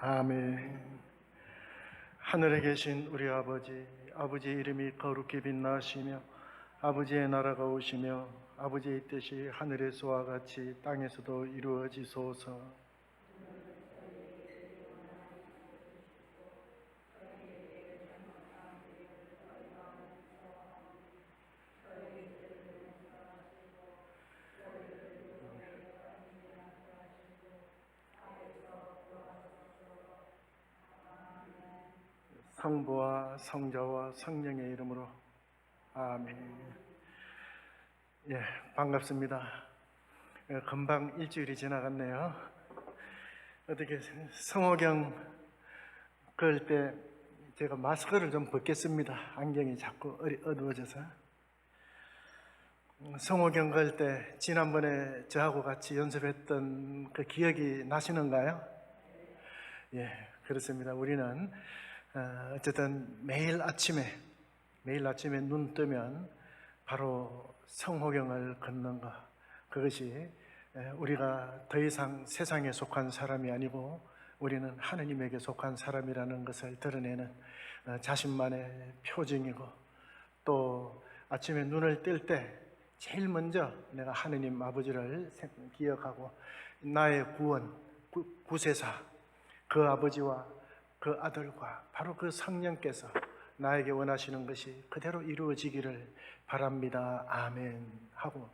아멘. 하늘에 계신 우리 아버지, 아버지의 이름이 거룩히 빛나시며 아버지의 나라가 오시며 아버지의 뜻이 하늘에서와 같이 땅에서도 이루어지소서. 성부와 성자와 성령의 이름으로 아멘. 예, 반갑습니다. 금방 일주일이 지나갔네요. 어떻게 성호경 그럴 때 제가 마스크를 좀 벗겠습니다. 안경이 자꾸 어두워져서. 성호경 그럴 때 지난번에 저하고 같이 연습했던 그 기억이 나시는가요? 예, 그렇습니다. 우리는 어쨌든 매일 아침에 눈 뜨면 바로 성호경을 걷는 것, 그것이 우리가 더 이상 세상에 속한 사람이 아니고 우리는 하느님에게 속한 사람이라는 것을 드러내는 자신만의 표징이고, 또 아침에 눈을 뜰 때 제일 먼저 내가 하느님 아버지를 기억하고 나의 구원, 구세사, 그 아버지와 그 아들과 바로 그 성령께서 나에게 원하시는 것이 그대로 이루어지기를 바랍니다. 아멘 하고,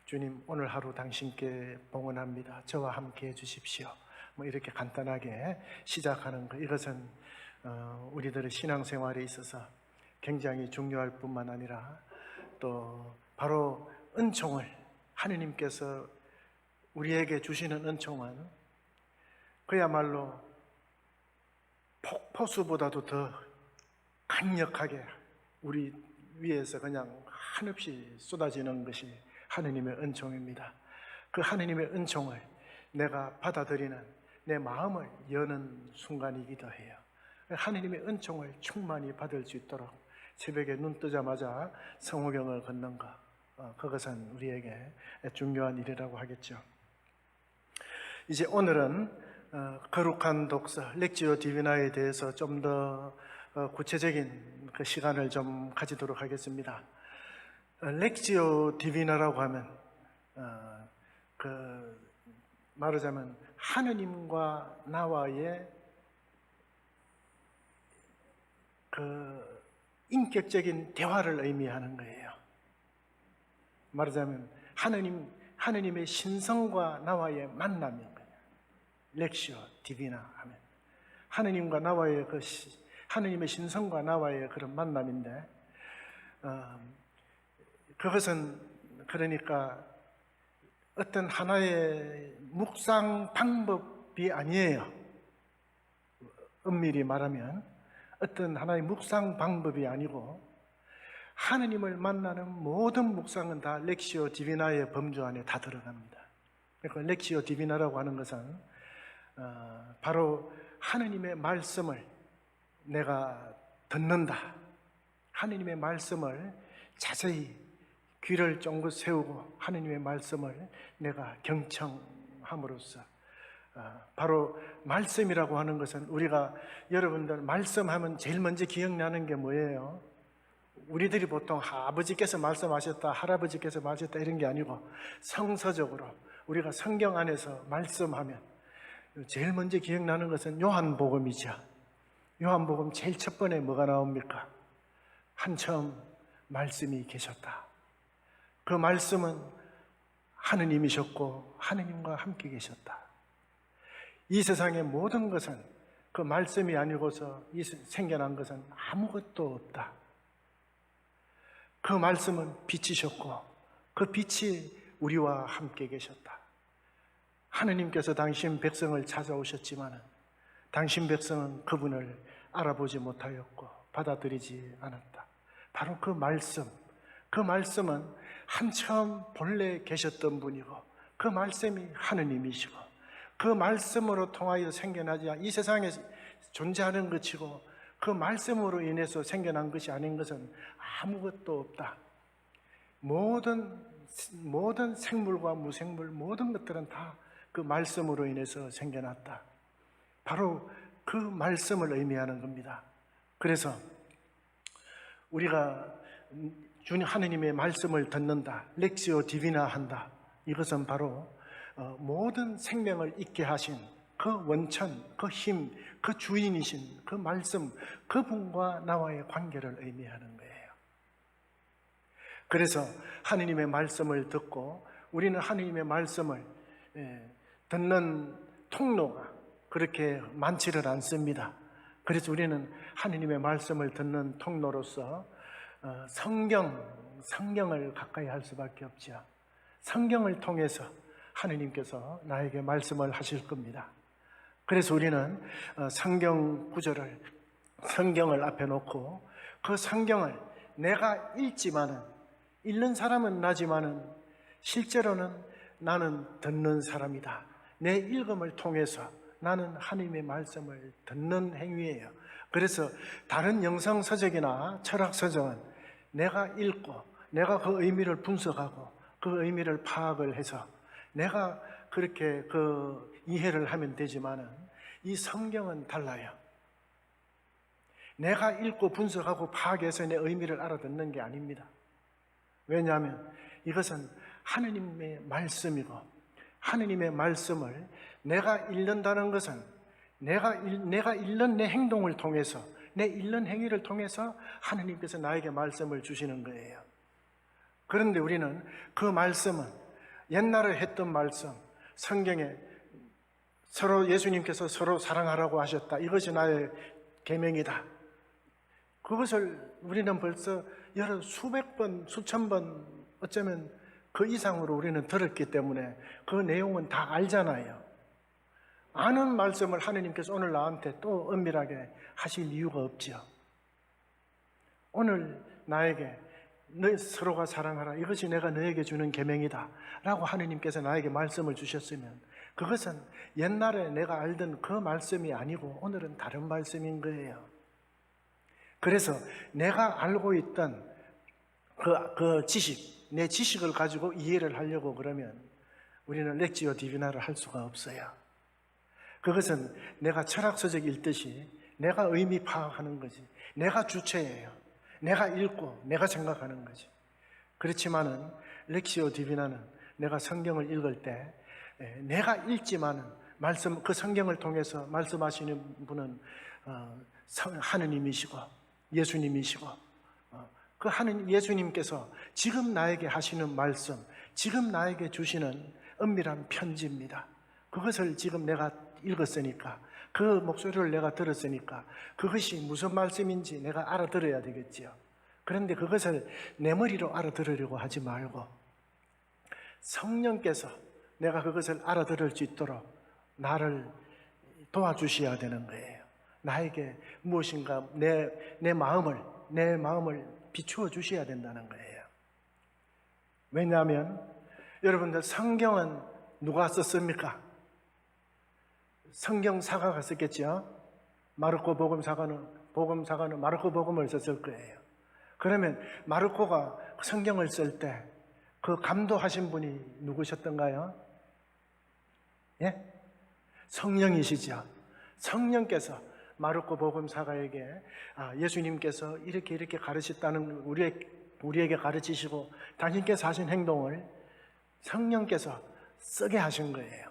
주님 오늘 하루 당신께 봉헌합니다. 저와 함께 해주십시오. 이렇게 간단하게 시작하는 것, 이것은 우리들의 신앙생활에 있어서 굉장히 중요할 뿐만 아니라 또 바로 은총을, 하느님께서 우리에게 주시는 은총은 그야말로 폭포수보다도 더 강력하게 우리 위에서 그냥 한없이 쏟아지는 것이 하느님의 은총입니다. 그 하느님의 은총을 내가 받아들이는 내 마음을 여는 순간이기도 해요. 하느님의 은총을 충만히 받을 수 있도록 새벽에 눈 뜨자마자 성호경을 걷는 것, 그것은 우리에게 중요한 일이라고 하겠죠. 이제 오늘은 거룩한 독서, 렉지오 디비나에 대해서 좀 더 구체적인 그 시간을 좀 가지도록 하겠습니다. 렉지오 디비나라고 하면 말하자면 하느님과 나와의 그 인격적인 대화를 의미하는 거예요. 말하자면 하느님의 신성과 나와의 만남인 거예요. 렉시오 디비나 하면 하느님과 나와의 하느님의 신성과 나와의 그런 만남인데, 그것은 그러니까 어떤 하나의 묵상 방법이 아니에요. 엄밀히 말하면 어떤 하나의 묵상 방법이 아니고, 하느님을 만나는 모든 묵상은 다 렉시오 디비나의 범주 안에 다 들어갑니다. 그러니까 렉시오 디비나라고 하는 것은 바로 하느님의 말씀을 내가 듣는다, 하느님의 말씀을 자세히 귀를 쫑긋 세우고 하느님의 말씀을 내가 경청함으로써, 바로 말씀이라고 하는 것은 우리가, 여러분들 말씀하면 제일 먼저 기억나는 게 뭐예요? 우리들이 보통 아버지께서 말씀하셨다, 할아버지께서 말하셨다 이런 게 아니고, 성서적으로 우리가 성경 안에서 말씀하면 제일 먼저 기억나는 것은 요한복음이죠. 요한복음 제일 첫 번에 뭐가 나옵니까? 한처음 말씀이 계셨다. 그 말씀은 하느님이셨고 하느님과 함께 계셨다. 이 세상의 모든 것은 그 말씀이 아니고서 생겨난 것은 아무것도 없다. 그 말씀은 빛이셨고 그 빛이 우리와 함께 계셨다. 하느님께서 당신 백성을 찾아오셨지만 당신 백성은 그분을 알아보지 못하였고 받아들이지 않았다. 바로 그 말씀은 한처음 본래 계셨던 분이고, 그 말씀이 하느님이시고, 그 말씀으로 통하여 생겨나지, 이 세상에 존재하는 것이고 그 말씀으로 인해서 생겨난 것이 아닌 것은 아무것도 없다. 모든 생물과 무생물, 모든 것들은 다 그 말씀으로 인해서 생겨났다. 바로 그 말씀을 의미하는 겁니다. 그래서 우리가 주님 하느님의 말씀을 듣는다, 렉시오 디비나 한다. 이것은 바로 모든 생명을 있게 하신 그 원천, 그 힘, 그 주인이신 그 말씀, 그분과 나와의 관계를 의미하는 거예요. 그래서 하느님의 말씀을 듣고 우리는 하느님의 말씀을 듣는 통로가 그렇게 많지를 않습니다. 그래서 우리는 하느님의 말씀을 듣는 통로로서 성경을 가까이 할 수밖에 없죠. 성경을 통해서 하느님께서 나에게 말씀을 하실 겁니다. 그래서 우리는 성경 구절을, 성경을 앞에 놓고 그 성경을 내가 읽는 사람은 나지만은 실제로는 나는 듣는 사람이다. 내 읽음을 통해서 나는 하나님의 말씀을 듣는 행위예요. 그래서 다른 영성서적이나 철학서적은 내가 읽고 내가 그 의미를 분석하고 그 의미를 파악을 해서 내가 그렇게 그 이해를 하면 되지만은 이 성경은 달라요. 내가 읽고 분석하고 파악해서 내 의미를 알아듣는 게 아닙니다. 왜냐하면 이것은 하느님의 말씀이고 하느님의 말씀을 내가 읽는다는 것은 내가 읽는 내 행동을 통해서 내 읽는 행위를 통해서 하느님께서 나에게 말씀을 주시는 거예요. 그런데 우리는 그 말씀은 옛날에 했던 말씀, 성경에 서로 예수님께서 서로 사랑하라고 하셨다. 이것이 나의 계명이다. 그것을 우리는 벌써 수백 번, 수천 번, 어쩌면 그 이상으로 우리는 들었기 때문에 그 내용은 다 알잖아요. 아는 말씀을 하느님께서 오늘 나한테 또 은밀하게 하실 이유가 없죠. 오늘 나에게 너 서로가 사랑하라. 이것이 내가 너에게 주는 계명이다 라고 하느님께서 나에게 말씀을 주셨으면 그것은 옛날에 내가 알던 그 말씀이 아니고 오늘은 다른 말씀인 거예요. 그래서 내가 알고 있던 그 지식, 내 지식을 가지고 이해를 하려고 그러면 우리는 렉지오 디비나를 할 수가 없어요. 그것은 내가 철학서적 읽듯이 내가 의미 파악하는 거지. 내가 주체예요. 내가 읽고 내가 생각하는 거지. 그렇지만은 렉시오 디비나는 내가 성경을 읽을 때 내가 읽지만은 그 성경을 통해서 말씀하시는 분은 하느님이시고 예수님이시고 그 하느님 예수님께서 지금 나에게 하시는 말씀, 지금 나에게 주시는 은밀한 편지입니다. 그것을 지금 내가 읽었으니까, 그 목소리를 내가 들었으니까 그것이 무슨 말씀인지 내가 알아들어야 되겠지요. 그런데 그것을 내 머리로 알아들으려고 하지 말고 성령께서 내가 그것을 알아들을 수 있도록 나를 도와주셔야 되는 거예요. 나에게 무엇인가 내 마음을 비추어 주셔야 된다는 거예요. 왜냐하면 여러분들 성경은 누가 썼습니까? 성경사가가 썼겠죠. 마르코 복음사가는 마르코 복음을 썼을 거예요. 그러면 마르코가 성경을 쓸 때 그 감도하신 분이 누구셨던가요? 예? 성령이시죠. 성령께서 마르코 복음사가에게 예수님께서 이렇게 가르쳤다는 우리에게 가르치시고 당신께서 하신 행동을 성령께서 쓰게 하신 거예요.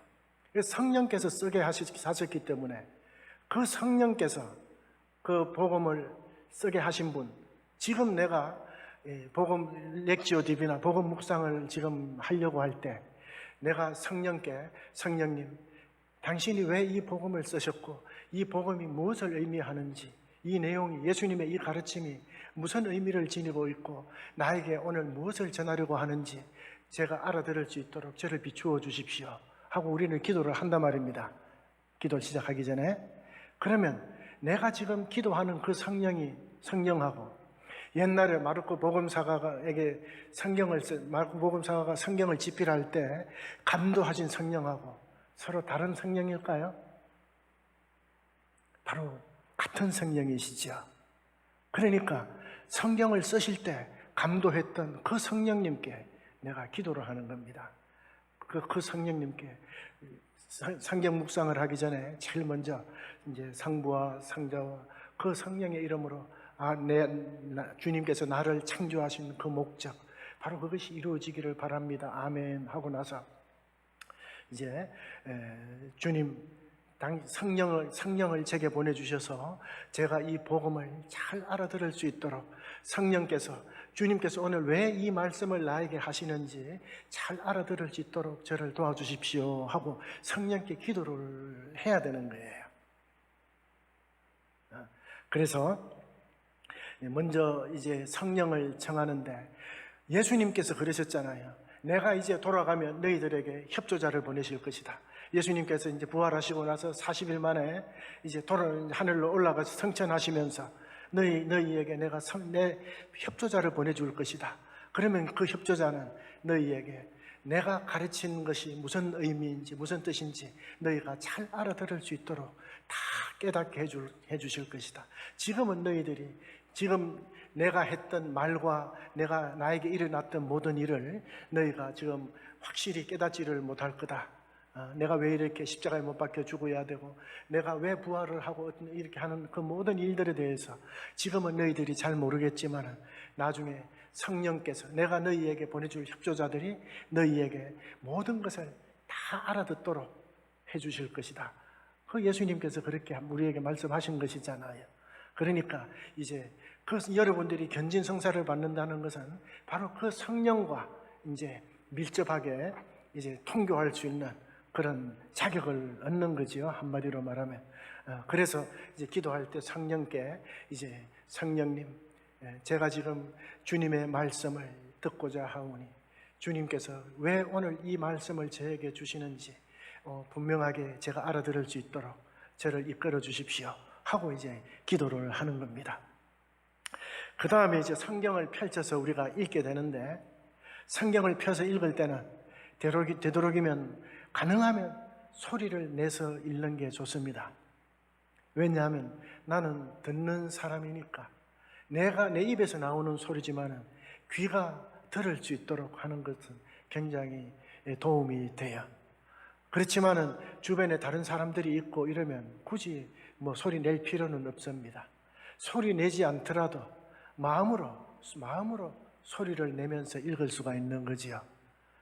성령께서 쓰게 하셨기 때문에 그 성령께서 그 복음을 쓰게 하신 분, 지금 내가 복음 렉지오 디비나 복음 묵상을 지금 하려고 할 때 내가 성령께 성령님 당신이 왜 이 복음을 쓰셨고 이 복음이 무엇을 의미하는지 이 내용이 예수님의 이 가르침이 무슨 의미를 지니고 있고 나에게 오늘 무엇을 전하려고 하는지 제가 알아들을 수 있도록 저를 비추어 주십시오 하고 우리는 기도를 한단 말입니다. 기도 시작하기 전에. 그러면 내가 지금 기도하는 그 성령하고 옛날에 마르코 복음사가가 성경을 집필할 때 감도하신 성령하고 서로 다른 성령일까요? 바로 같은 성령이시죠. 그러니까 성경을 쓰실 때 감도했던 그 성령님께 내가 기도를 하는 겁니다. 그 성령님께 성경 묵상을 하기 전에 제일 먼저 이제 성부와 성자와 그 성령의 이름으로 주님께서 나를 창조하신 그 목적, 바로 그것이 이루어지기를 바랍니다. 아멘 하고 나서 이제 주님 성령을 제게 보내주셔서 제가 이 복음을 잘 알아들을 수 있도록 주님께서 오늘 왜 이 말씀을 나에게 하시는지 잘 알아들을 수 있도록 저를 도와주십시오 하고 성령께 기도를 해야 되는 거예요. 그래서 먼저 이제 성령을 청하는데, 예수님께서 그러셨잖아요. 내가 이제 돌아가면 너희들에게 협조자를 보내실 것이다. 예수님께서 이제 부활하시고 나서 40일 만에 이제 하늘로 올라가서 성천하시면서 너희에게 내가 내 협조자를 보내줄 것이다. 그러면 그 협조자는 너희에게 내가 가르친 것이 무슨 의미인지 무슨 뜻인지 너희가 잘 알아들을 수 있도록 다 깨닫게 해주실 것이다. 지금은 너희들이 지금 내가 했던 말과 나에게 일어났던 모든 일을 너희가 지금 확실히 깨닫지를 못할 거다. 내가 왜 이렇게 십자가에 못 박혀 죽어야 되고 내가 왜 부활을 하고 이렇게 하는 그 모든 일들에 대해서 지금은 너희들이 잘 모르겠지만 나중에 성령께서 내가 너희에게 보내줄 협조자들이 너희에게 모든 것을 다 알아듣도록 해주실 것이다. 그 예수님께서 그렇게 우리에게 말씀하신 것이잖아요. 그러니까 이제 여러분들이 견진성사를 받는다는 것은 바로 그 성령과 이제 밀접하게 이제 통교할 수 있는 그런 자격을 얻는 거지요. 한마디로 말하면. 그래서 이제 기도할 때 성령께 이제 성령님, 제가 지금 주님의 말씀을 듣고자 하오니 주님께서 왜 오늘 이 말씀을 저에게 주시는지 분명하게 제가 알아들을 수 있도록 저를 이끌어 주십시오 하고 이제 기도를 하는 겁니다. 그 다음에 이제 성경을 펼쳐서 우리가 읽게 되는데, 성경을 펴서 읽을 때는 되도록이면 가능하면 소리를 내서 읽는 게 좋습니다. 왜냐하면 나는 듣는 사람이니까 내 입에서 나오는 소리지만은 귀가 들을 수 있도록 하는 것은 굉장히 도움이 돼요. 그렇지만은 주변에 다른 사람들이 있고 이러면 굳이 소리 낼 필요는 없습니다. 소리 내지 않더라도 마음으로 소리를 내면서 읽을 수가 있는 거지요.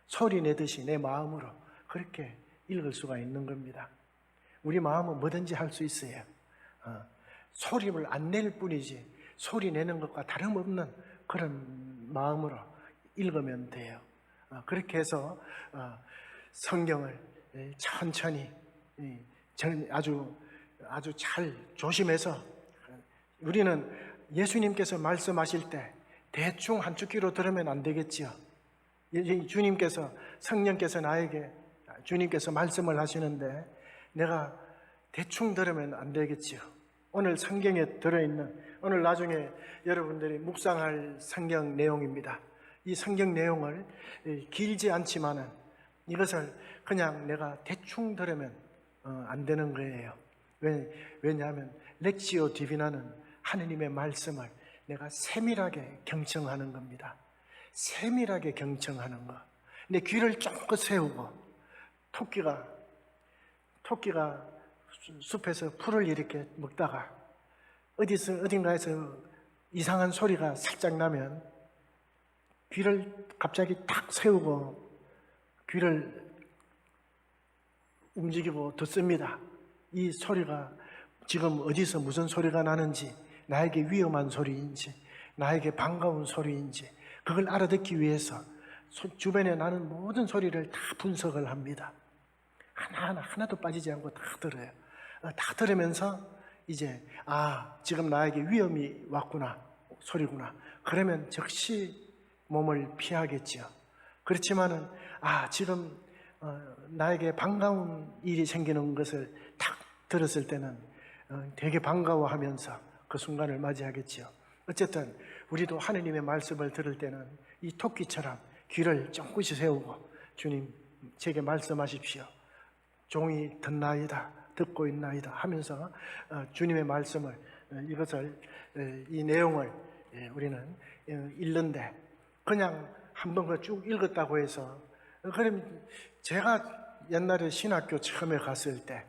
소리 내듯이 내 마음으로 그렇게 읽을 수가 있는 겁니다. 우리 마음은 뭐든지 할 수 있어요. 소리를 안 낼 뿐이지 소리 내는 것과 다름없는 그런 마음으로 읽으면 돼요. 그렇게 해서 성경을 천천히 아주 잘 조심해서, 우리는 예수님께서 말씀하실 때 대충 한 주기로 들으면 안 되겠지요. 주님께서 성령께서 주님께서 말씀을 하시는데 내가 대충 들으면 안 되겠지요. 오늘 성경에 들어있는, 오늘 나중에 여러분들이 묵상할 성경 내용입니다. 이 성경 내용을 길지 않지만은 이것을 그냥 내가 대충 들으면 안 되는 거예요. 왜냐하면 렉시오 디비나는 하느님의 말씀을 내가 세밀하게 경청하는 겁니다. 세밀하게 경청하는 거. 내 귀를 쫑긋 세우고, 토끼가 숲에서 풀을 이렇게 먹다가 어딘가에서 이상한 소리가 살짝 나면 귀를 갑자기 탁 세우고 귀를 움직이고 듣습니다. 이 소리가 지금 어디서 무슨 소리가 나는지, 나에게 위험한 소리인지 나에게 반가운 소리인지 그걸 알아듣기 위해서 주변에 나는 모든 소리를 다 분석을 합니다. 하나도 빠지지 않고 다 들어요. 다 들으면서 이제 지금 나에게 위험이 왔구나, 소리구나. 그러면 즉시 몸을 피하겠지요. 그렇지만은 지금 나에게 반가운 일이 생기는 것을 딱 들었을 때는 되게 반가워하면서 그 순간을 맞이하겠지요. 어쨌든 우리도 하느님의 말씀을 들을 때는 이 토끼처럼 귀를 쫑긋이 세우고, 주님 제게 말씀하십시오. 종이 듣고 있나이다 하면서 주님의 말씀을, 이 내용을 우리는 읽는데, 그냥 한번 쭉 읽었다고 해서 그럼 제가 옛날에 신학교 처음에 갔을 때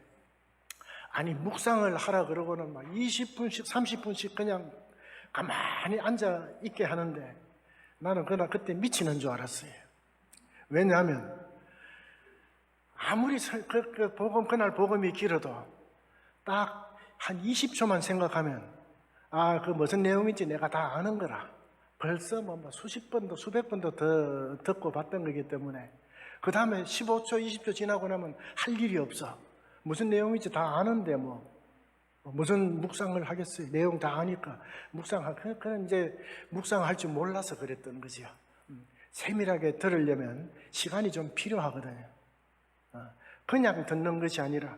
아니 묵상을 하라 그러고는 막 20분씩 30분씩 그냥 가만히 앉아 있게 하는데 나는 그때 미치는 줄 알았어요. 왜냐하면 아무리 그날 복음이 길어도 딱 한 20초만 생각하면 그 무슨 내용인지 내가 다 아는 거라. 벌써 뭐 수십 번도 수백 번도 더 듣고 봤던 거기 때문에 그 다음에 15초 20초 지나고 나면 할 일이 없어. 무슨 내용인지 다 아는데 무슨 묵상을 하겠어요. 내용 다 아니까 그건 이제 묵상할 줄 몰라서 그랬던 거지요. 세밀하게 들으려면 시간이 좀 필요하거든요. 그냥 듣는 것이 아니라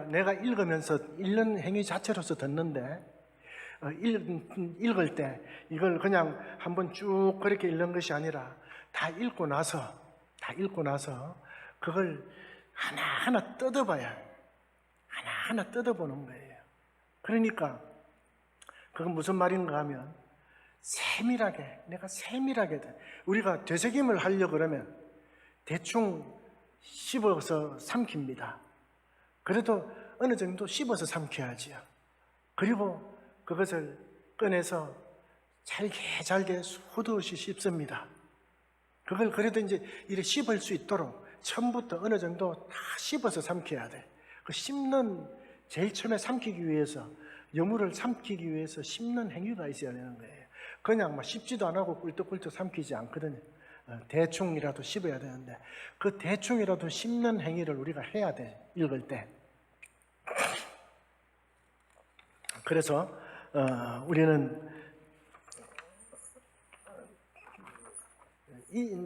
내가 읽으면서 읽는 행위 자체로서 듣는데 읽을 때 이걸 그냥 한번 쭉 그렇게 읽는 것이 아니라 다 읽고 나서 그걸 하나하나 하나하나 뜯어보는 거예요. 그러니까 그건 무슨 말인가 하면 내가 세밀하게 우리가 되새김을 하려고 그러면 대충 씹어서 삼킵니다. 그래도 어느 정도 씹어서 삼켜야지요. 그리고 그것을 꺼내서 잘게 수도 없이 씹습니다. 그걸 그래도 이제 이렇게 씹을 수 있도록 처음부터 어느 정도 다 씹어서 삼켜야 돼. 그 제일 처음에 삼키기 위해서, 여물을 삼키기 위해서 씹는 행위가 있어야 되는 거예요. 그냥 막 씹지도 안 하고 꿀떡꿀떡 삼키지 않거든요. 대충이라도 씹어야 되는데, 그 대충이라도 씹는 행위를 우리가 해야 돼, 읽을 때. 그래서, 우리는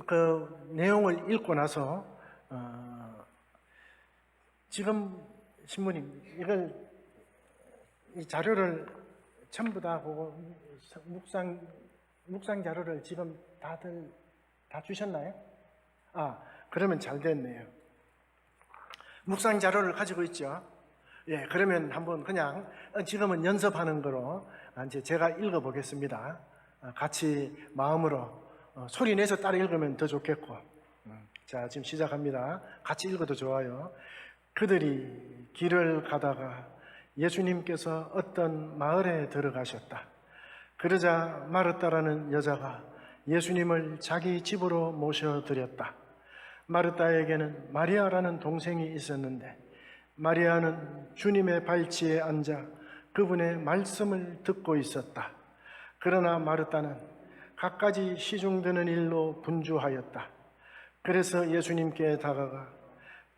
그 내용을 읽고 나서, 지금 신부님, 이 자료를 전부 다 보고, 묵상 자료를 지금 다들 다 주셨나요? 그러면 잘 됐네요. 묵상 자료를 가지고 있죠? 예, 그러면 한번 그냥 지금은 연습하는 거로 이제 제가 읽어보겠습니다. 같이 마음으로 소리 내서 따라 읽으면 더 좋겠고. 자, 지금 시작합니다. 같이 읽어도 좋아요. 그들이 길을 가다가 예수님께서 어떤 마을에 들어가셨다. 그러자 마르다라는 여자가 예수님을 자기 집으로 모셔드렸다. 마르다에게는 마리아라는 동생이 있었는데 마리아는 주님의 발치에 앉아 그분의 말씀을 듣고 있었다. 그러나 마르다는 갖가지 시중드는 일로 분주하였다. 그래서 예수님께 다가가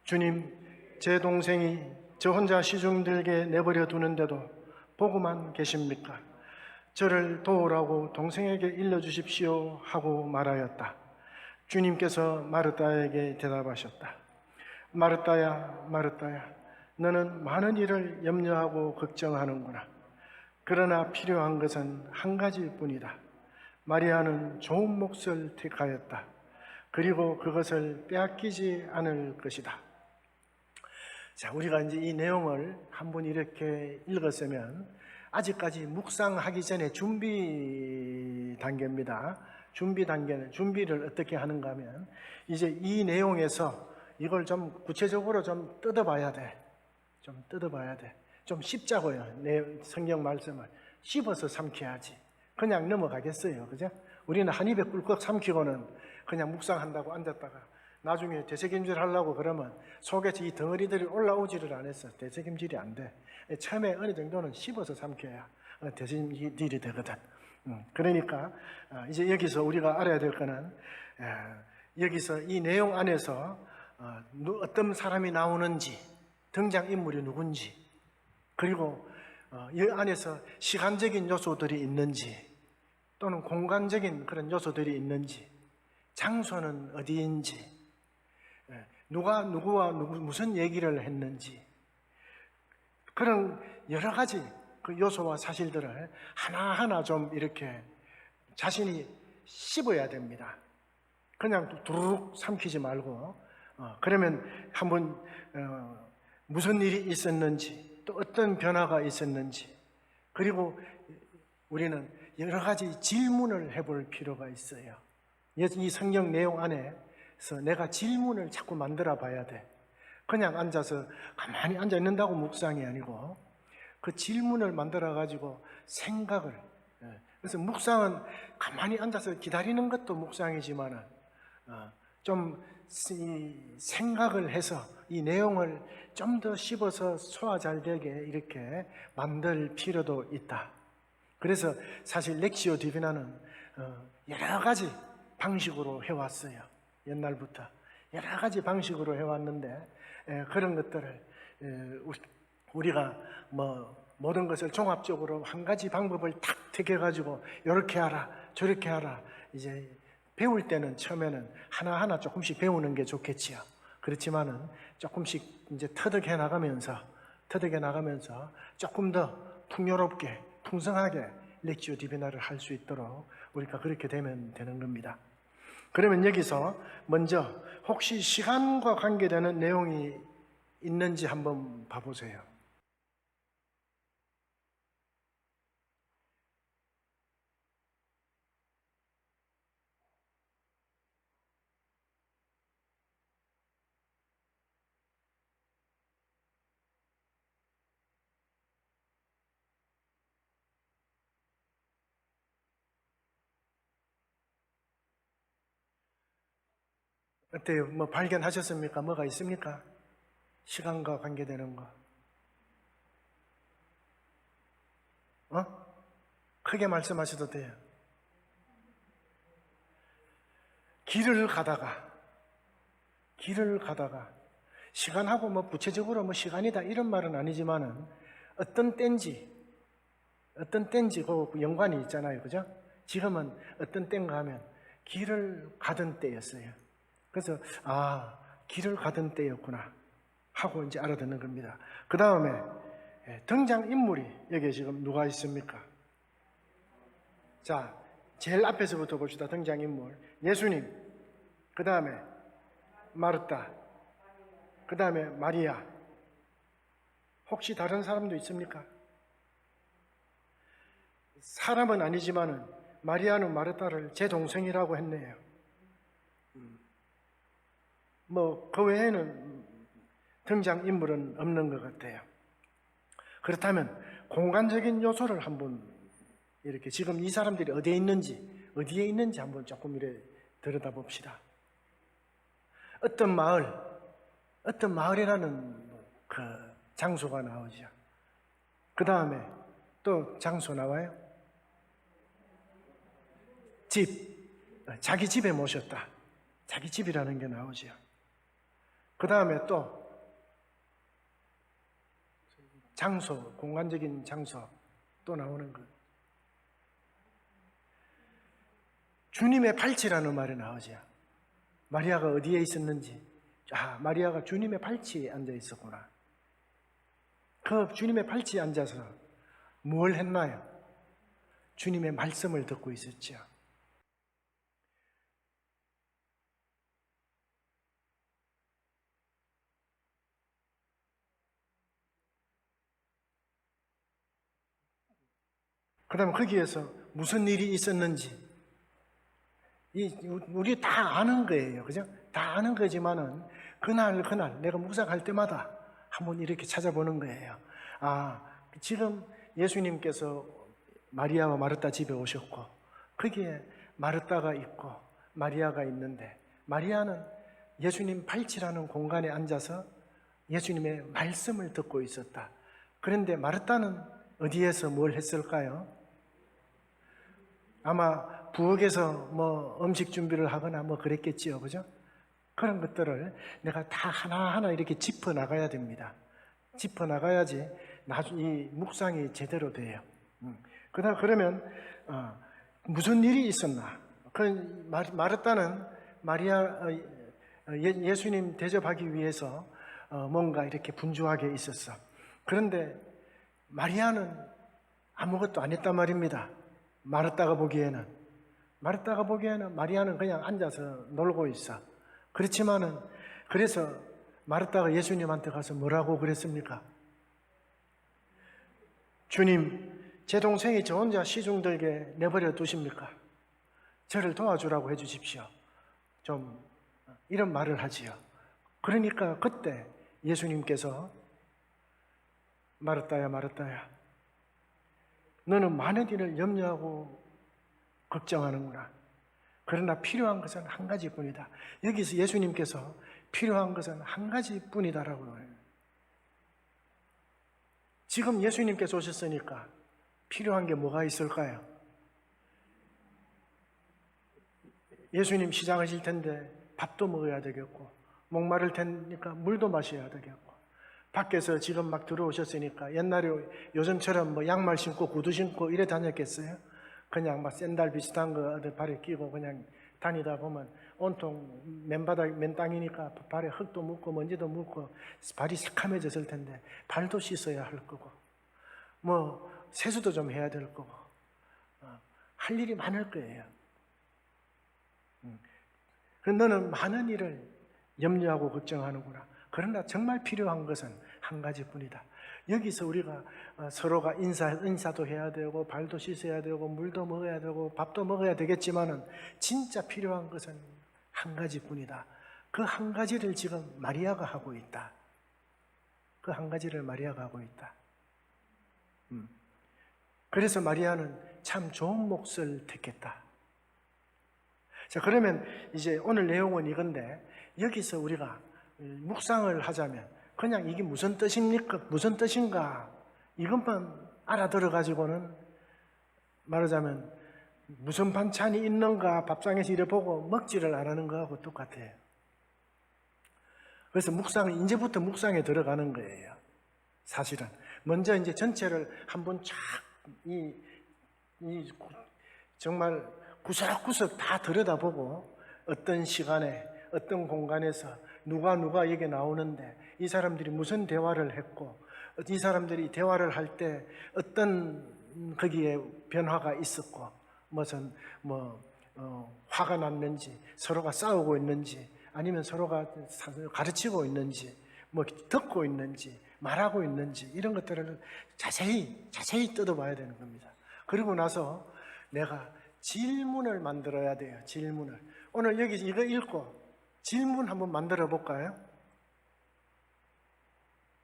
주님, 제 동생이 저 혼자 시중들게 내버려 두는데도 보고만 계십니까? 저를 도우라고 동생에게 일러주십시오 하고 말하였다. 주님께서 마르다에게 대답하셨다. 마르다야, 마르다야, 너는 많은 일을 염려하고 걱정하는구나. 그러나 필요한 것은 한 가지뿐이다. 마리아는 좋은 몫을 택하였다. 그리고 그것을 빼앗기지 않을 것이다. 자, 우리가 이제 이 내용을 한번 이렇게 읽었으면 아직까지 묵상하기 전에 준비 단계입니다. 준비를 어떻게 하는가 하면 이제 이 내용에서 이걸 좀 구체적으로 좀 뜯어봐야 돼. 좀 씹자고요. 성경 말씀을 씹어서 삼켜야지. 그냥 넘어가겠어요. 그죠? 우리는 한 입에 꿀꺽 삼키고는 그냥 묵상한다고 앉았다가 나중에 되새김질 하려고 그러면 속에서 이 덩어리들이 올라오지를 않아서 되새김질이 안 돼. 처음에 어느 정도는 씹어서 삼켜야 되새김질이 되거든. 그러니까 이제 여기서 우리가 알아야 될 거는 여기서 이 내용 안에서 어떤 사람이 나오는지, 등장인물이 누군지, 그리고 이 안에서 시간적인 요소들이 있는지 또는 공간적인 그런 요소들이 있는지, 장소는 어디인지, 누가 누구와 무슨 얘기를 했는지, 그런 여러 가지 그 요소와 사실들을 하나하나 좀 이렇게 자신이 씹어야 됩니다. 그냥 두루룩 삼키지 말고, 그러면 한번 무슨 일이 있었는지, 또 어떤 변화가 있었는지, 그리고 우리는 여러 가지 질문을 해볼 필요가 있어요. 이 성경 내용 안에서 내가 질문을 자꾸 만들어 봐야 돼. 그냥 앉아서 가만히 앉아 있는다고 묵상이 아니고 그 질문을 만들어 가지고 생각을, 그래서 묵상은 가만히 앉아서 기다리는 것도 묵상이지만은 좀 생각을 해서 이 내용을 좀 더 씹어서 소화 잘 되게 이렇게 만들 필요도 있다. 그래서 사실 렉시오 디비나는 여러 가지 방식으로 해왔어요. 옛날부터 여러 가지 방식으로 해왔는데 그런 것들을 우리가 모든 것을 종합적으로 한 가지 방법을 탁 택해가지고 이렇게 하라 저렇게 하라, 이제 배울 때는 처음에는 하나하나 조금씩 배우는 게 좋겠지요. 그렇지만은 조금씩 이제 터득해 나가면서 조금 더 풍요롭게 풍성하게 렉시오 디비나를 할 수 있도록 우리가 그렇게 되면 되는 겁니다. 그러면 여기서 먼저 혹시 시간과 관계되는 내용이 있는지 한번 봐보세요. 어때요? 발견하셨습니까? 뭐가 있습니까? 시간과 관계되는 거. 크게 말씀하셔도 돼요. 길을 가다가 시간하고 구체적으로 시간이다 이런 말은 아니지만은 어떤 때인지 그 연관이 있잖아요. 그죠? 지금은 어떤 때인가 하면 길을 가던 때였어요. 그래서 길을 가던 때였구나 하고 이제 알아듣는 겁니다. 그 다음에 등장인물이 여기에 지금 누가 있습니까? 자, 제일 앞에서부터 봅시다. 등장인물 예수님, 그 다음에 마르타, 그 다음에 마리아. 혹시 다른 사람도 있습니까? 사람은 아니지만은 마리아는 마르타를 제 동생이라고 했네요. 그 외에는 등장인물은 없는 것 같아요. 그렇다면 공간적인 요소를 한번 이렇게 지금 이 사람들이 어디에 있는지 한번 조금 이렇게 들여다봅시다. 어떤 마을이라는 그 장소가 나오죠. 그 다음에 또 장소 나와요. 자기 집에 모셨다. 자기 집이라는 게 나오죠. 그 다음에 또 장소, 공간적인 장소 또 나오는 것. 주님의 발치라는 말이 나오죠. 마리아가 어디에 있었는지. 마리아가 주님의 발치에 앉아 있었구나. 그 주님의 발치에 앉아서 뭘 했나요? 주님의 말씀을 듣고 있었죠. 그 다음에 거기에서 무슨 일이 있었는지 우리 다 아는 거예요. 그죠? 다 아는 거지만은 그날 내가 묵상할 때마다 한번 이렇게 찾아보는 거예요. 지금 예수님께서 마리아와 마르타 집에 오셨고 거기에 마르타가 있고 마리아가 있는데 마리아는 예수님 발치라는 공간에 앉아서 예수님의 말씀을 듣고 있었다. 그런데 마르타는 어디에서 뭘 했을까요? 아마 부엌에서 음식 준비를 하거나 그랬겠지요. 그죠? 그런 것들을 내가 다 하나하나 이렇게 짚어 나가야 됩니다. 짚어 나가야지 나중에 이 묵상이 제대로 돼요. 그러면 무슨 일이 있었나? 마르타는 예수님 대접하기 위해서 뭔가 이렇게 분주하게 있었어. 그런데 마리아는 아무것도 안 했단 말입니다. 마르타가 보기에는 마리아는 그냥 앉아서 놀고 있어. 그래서 마르타가 예수님한테 가서 뭐라고 그랬습니까? 주님, 제 동생이 저 혼자 시중들게 내버려 두십니까? 저를 도와주라고 해주십시오. 좀 이런 말을 하지요. 그러니까 그때 예수님께서 마르다야 마르다야, 너는 많은 일을 염려하고 걱정하는구나. 그러나 필요한 것은 한 가지뿐이다. 여기서 예수님께서 필요한 것은 한 가지뿐이다라고 해요. 지금 예수님께서 오셨으니까 필요한 게 뭐가 있을까요? 예수님 시장하실 텐데 밥도 먹어야 되겠고, 목마를 테니까 물도 마셔야 되겠고, 밖에서 지금 막 들어오셨으니까 옛날에 요즘처럼 뭐 양말 신고 구두 신고 이래 다녔겠어요? 그냥 막 샌들 비슷한 거 발에 끼고 그냥 다니다 보면 온통 맨 땅이니까 발에 흙도 묻고 먼지도 묻고 발이 새카매졌을 텐데 발도 씻어야 할 거고, 뭐 세수도 좀 해야 될 거고, 할 일이 많을 거예요. 너는 많은 일을 염려하고 걱정하는구나. 그러나 정말 필요한 것은 한 가지뿐이다. 여기서 우리가 서로가 인사도 해야 되고, 발도 씻어야 되고, 물도 먹어야 되고, 밥도 먹어야 되겠지만은 진짜 필요한 것은 한 가지뿐이다. 그 한 가지를 지금 마리아가 하고 있다. 그 한 가지를 마리아가 하고 있다. 그래서 마리아는 참 좋은 몫을 택했다. 자, 그러면 이제 오늘 내용은 이건데, 여기서 우리가 묵상을 하자면 그냥 이게 무슨 뜻입니까? 무슨 뜻인가? 이것만 알아들어가지고는 말하자면 무슨 반찬이 있는가 밥상에서 이래 보고 먹지를 안 하는 거하고 똑같아요. 그래서 묵상은 이제부터 묵상에 들어가는 거예요. 사실은 먼저 이제 전체를 한번 쫙 정말 구석구석 다 들여다보고, 어떤 시간에 어떤 공간에서 누가 얘기 나오는데 이 사람들이 무슨 대화를 했고, 이 사람들이 대화를 할 때 어떤 거기에 변화가 있었고, 무슨 화가 났는지, 서로가 싸우고 있는지, 아니면 서로가 가르치고 있는지, 뭐 듣고 있는지, 말하고 있는지, 이런 것들을 자세히 뜯어봐야 되는 겁니다. 그리고 나서 내가 질문을 만들어야 돼요. 질문을. 오늘 여기 이거 읽고 질문 한번 만들어 볼까요?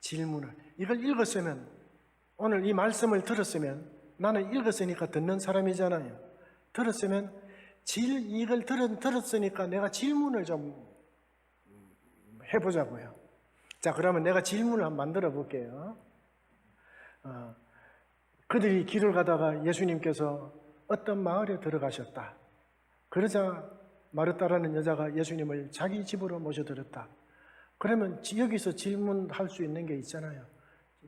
질문을. 이걸 읽었으면, 오늘 이 말씀을 들었으면, 나는 읽었으니까 듣는 사람이잖아요. 들었으면 이걸 들었으니까 내가 질문을 좀 해보자고요. 자, 그러면 내가 질문을 한번 만들어 볼게요. 그들이 길을 가다가 예수님께서 어떤 마을에 들어가셨다. 그러자 마르다라는 여자가 예수님을 자기 집으로 모셔들었다. 그러면 여기서 질문할 수 있는 게 있잖아요.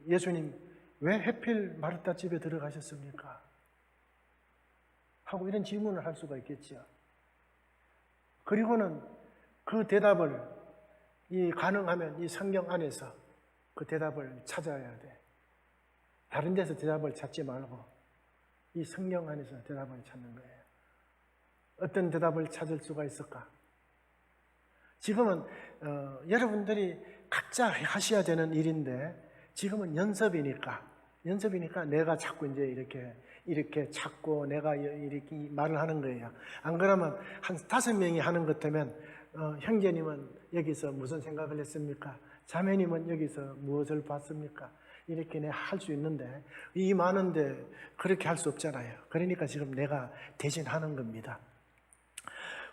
예수님, 왜 하필 마르다 집에 들어가셨습니까? 하고 이런 질문을 할 수가 있겠죠. 그리고는 그 대답을 가능하면 이 성경 안에서 그 대답을 찾아야 돼. 다른 데서 대답을 찾지 말고 이 성경 안에서 대답을 찾는 거예요. 어떤 대답을 찾을 수가 있을까? 지금은 여러분들이 각자 하셔야 되는 일인데, 지금은 연습이니까 내가 자꾸 이제 이렇게 찾고 내가 이렇게 말을 하는 거예요. 안 그러면 한 5명이 하는 것 같으면 형제님은 여기서 무슨 생각을 했습니까? 자매님은 여기서 무엇을 봤습니까? 이렇게 내가 할 수 있는데, 이 많은데 그렇게 할 수 없잖아요. 그러니까 지금 내가 대신하는 겁니다.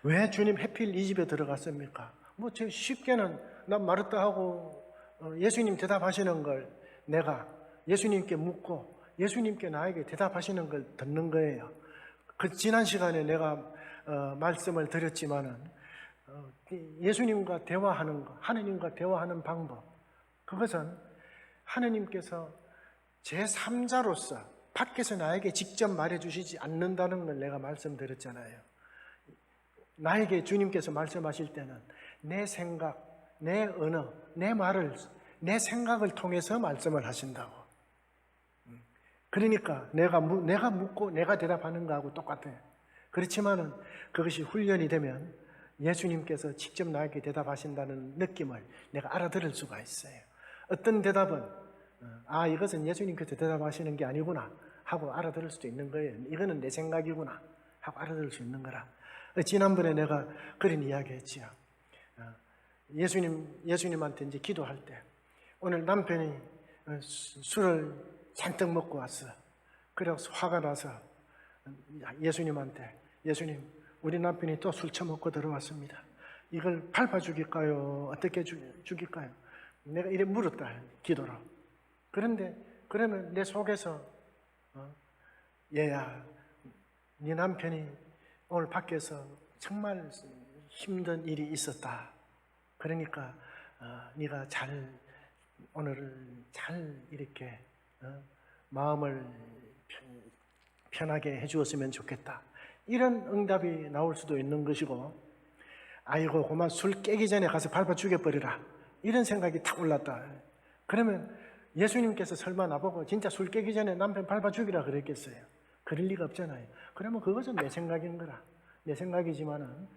왜 주님 하필 이 집에 들어갔습니까? 뭐 쉽게는 난 마르다하고 예수님 대답하시는 걸 내가 예수님께 묻고 예수님께 나에게 대답하시는 걸 듣는 거예요. 그 지난 시간에 내가 말씀을 드렸지만은 예수님과 대화하는 것, 하느님과 대화하는 방법, 그것은 하느님께서 제3자로서 밖에서 나에게 직접 말해주시지 않는다는 걸 내가 말씀드렸잖아요. 나에게 주님께서 말씀하실 때는 내 생각, 내 언어, 내 말을, 내 생각을 통해서 말씀을 하신다고. 그러니까 내가 묻고 내가 대답하는 거하고 똑같아요. 그렇지만은 그것이 훈련이 되면 예수님께서 직접 나에게 대답하신다는 느낌을 내가 알아들을 수가 있어요. 어떤 대답은 이것은 예수님께서 대답하시는 게 아니구나 하고 알아들을 수도 있는 거예요. 이거는 내 생각이구나 하고 알아들을 수 있는 거라. 지난번에 내가 그런 이야기 했지요. 예수님한테 이제 기도할 때 오늘 남편이 술을 잔뜩 먹고 왔어. 그래서 화가 나서 예수님한테, 예수님, 우리 남편이 또 술 처먹고 들어왔습니다. 이걸 밟아 죽일까요? 어떻게 죽일까요? 내가 이래 물었다, 기도로. 그런데 그러면 내 속에서 얘야, 네 남편이 오늘 밖에서 정말 힘든 일이 있었다. 그러니까 네가 오늘을 잘 이렇게 마음을 편하게 해주었으면 좋겠다. 이런 응답이 나올 수도 있는 것이고, 아이고 그만 술 깨기 전에 가서 밟아 죽여버리라, 이런 생각이 탁 올랐다. 그러면 예수님께서 설마 나보고 진짜 술 깨기 전에 남편 밟아 죽이라 그랬겠어요? 그럴 리가 없잖아요. 그러면 그것은 내 생각인 거라. 내 생각이지만은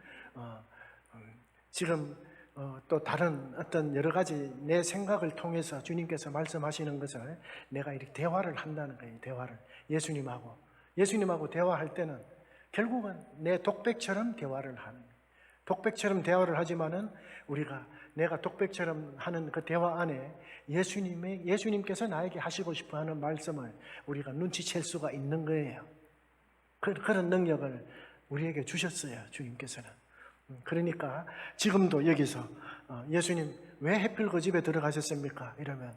지금 또 다른 어떤 여러 가지 내 생각을 통해서 주님께서 말씀하시는 것을 내가 이렇게 대화를 한다는 거예요. 대화를 예수님하고 대화할 때는 결국은 내 독백처럼 대화를 하는 거예요. 독백처럼 대화를 하지만은 내가 독백처럼 하는 그 대화 안에 예수님께서 나에게 하시고 싶어하는 말씀을 우리가 눈치챌 수가 있는 거예요. 그런 능력을 우리에게 주셨어요, 주님께서는. 그러니까 지금도 여기서 예수님 왜 하필 그 집에 들어가셨습니까? 이러면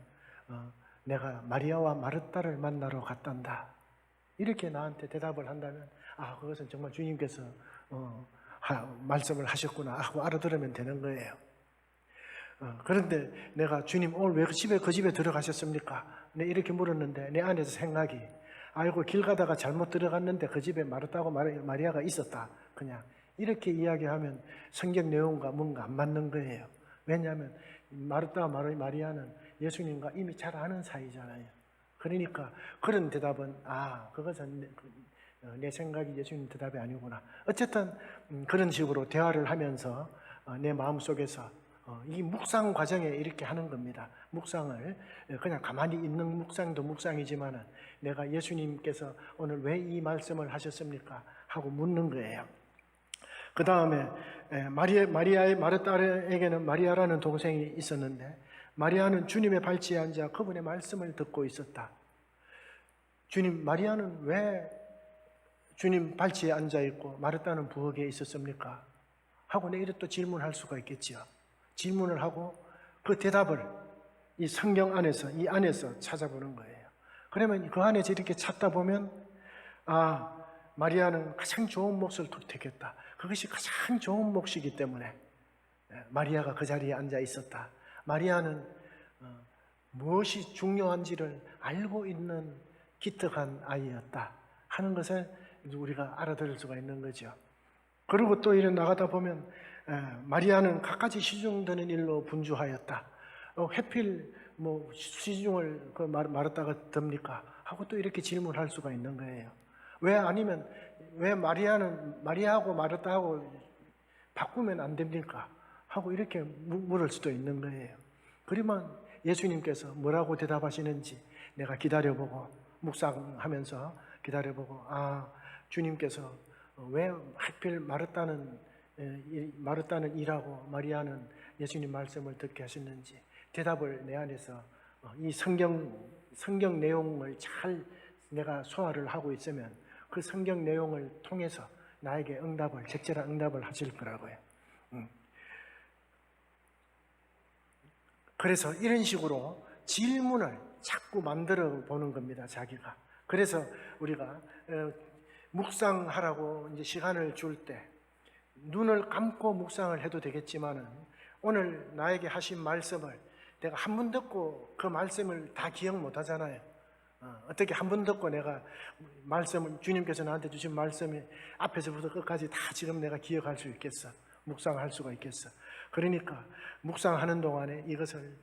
내가 마리아와 마르다를 만나러 갔단다, 이렇게 나한테 대답을 한다면 그것은 정말 주님께서 말씀을 하셨구나 하고 알아들으면 되는 거예요. 그런데 내가 주님 오늘 왜 그 집에 들어가셨습니까? 내 이렇게 물었는데 내 안에서 생각이 아이고 길 가다가 잘못 들어갔는데 그 집에 마르다고 마리아가 있었다, 그냥 이렇게 이야기하면 성경 내용과 뭔가 안 맞는 거예요. 왜냐하면 마르다와 마리아는 예수님과 이미 잘 아는 사이잖아요. 그러니까 그런 대답은 그것은 내 생각이 예수님 대답이 아니구나. 어쨌든 그런 식으로 대화를 하면서 내 마음속에서 이 묵상 과정에 이렇게 하는 겁니다. 묵상을 그냥 가만히 있는 묵상도 묵상이지만은 내가 예수님께서 오늘 왜 이 말씀을 하셨습니까? 하고 묻는 거예요. 그 다음에 마르다에게는 마리아라는 동생이 있었는데 마리아는 주님의 발치에 앉아 그분의 말씀을 듣고 있었다. 마리아는 왜 주님 발치에 앉아 있고 마르다는 부엌에 있었습니까? 하고 내가 또 질문할 수가 있겠지요. 질문을 하고 그 대답을 이 성경 안에서, 이 안에서 찾아보는 거예요. 그러면 그 안에서 이렇게 찾다 보면 마리아는 가장 좋은 몫을 택했다. 그것이 가장 좋은 몫이기 때문에 마리아가 그 자리에 앉아 있었다. 마리아는 무엇이 중요한지를 알고 있는 기특한 아이였다 하는 것을 우리가 알아들을 수가 있는 거죠. 그리고 또 이런 나가다 보면 마리아는 갖가지 시중되는 일로 분주하였다. 하필 시중을 말했다가 듭니까? 하고 또 이렇게 질문할 수가 있는 거예요. 왜 마리아하고 마르다하고 바꾸면 안 됩니까? 하고 이렇게 물을 수도 있는 거예요. 그러면 예수님께서 뭐라고 대답하시는지 내가 기다려보고 묵상하면서 기다려보고 주님께서 왜 하필 마르다는 일하고 마리아는 예수님 말씀을 듣게 하셨는지 대답을 내 안에서 이 성경 내용을 잘 내가 소화를 하고 있으면 그 성경 내용을 통해서 나에게 적절한 응답을 하실 거라고요. 그래서 이런 식으로 질문을 자꾸 만들어 보는 겁니다, 자기가. 그래서 우리가 묵상하라고 이제 시간을 줄 때 눈을 감고 묵상을 해도 되겠지만은 오늘 나에게 하신 말씀을 내가 한 번 듣고 그 말씀을 다 기억 못 하잖아요. 어떻게 한 번 듣고 내가 주님께서 나한테 주신 말씀이 앞에서부터 끝까지 다 지금 내가 기억할 수 있겠어? 묵상할 수가 있겠어? 그러니까 묵상하는 동안에 이것을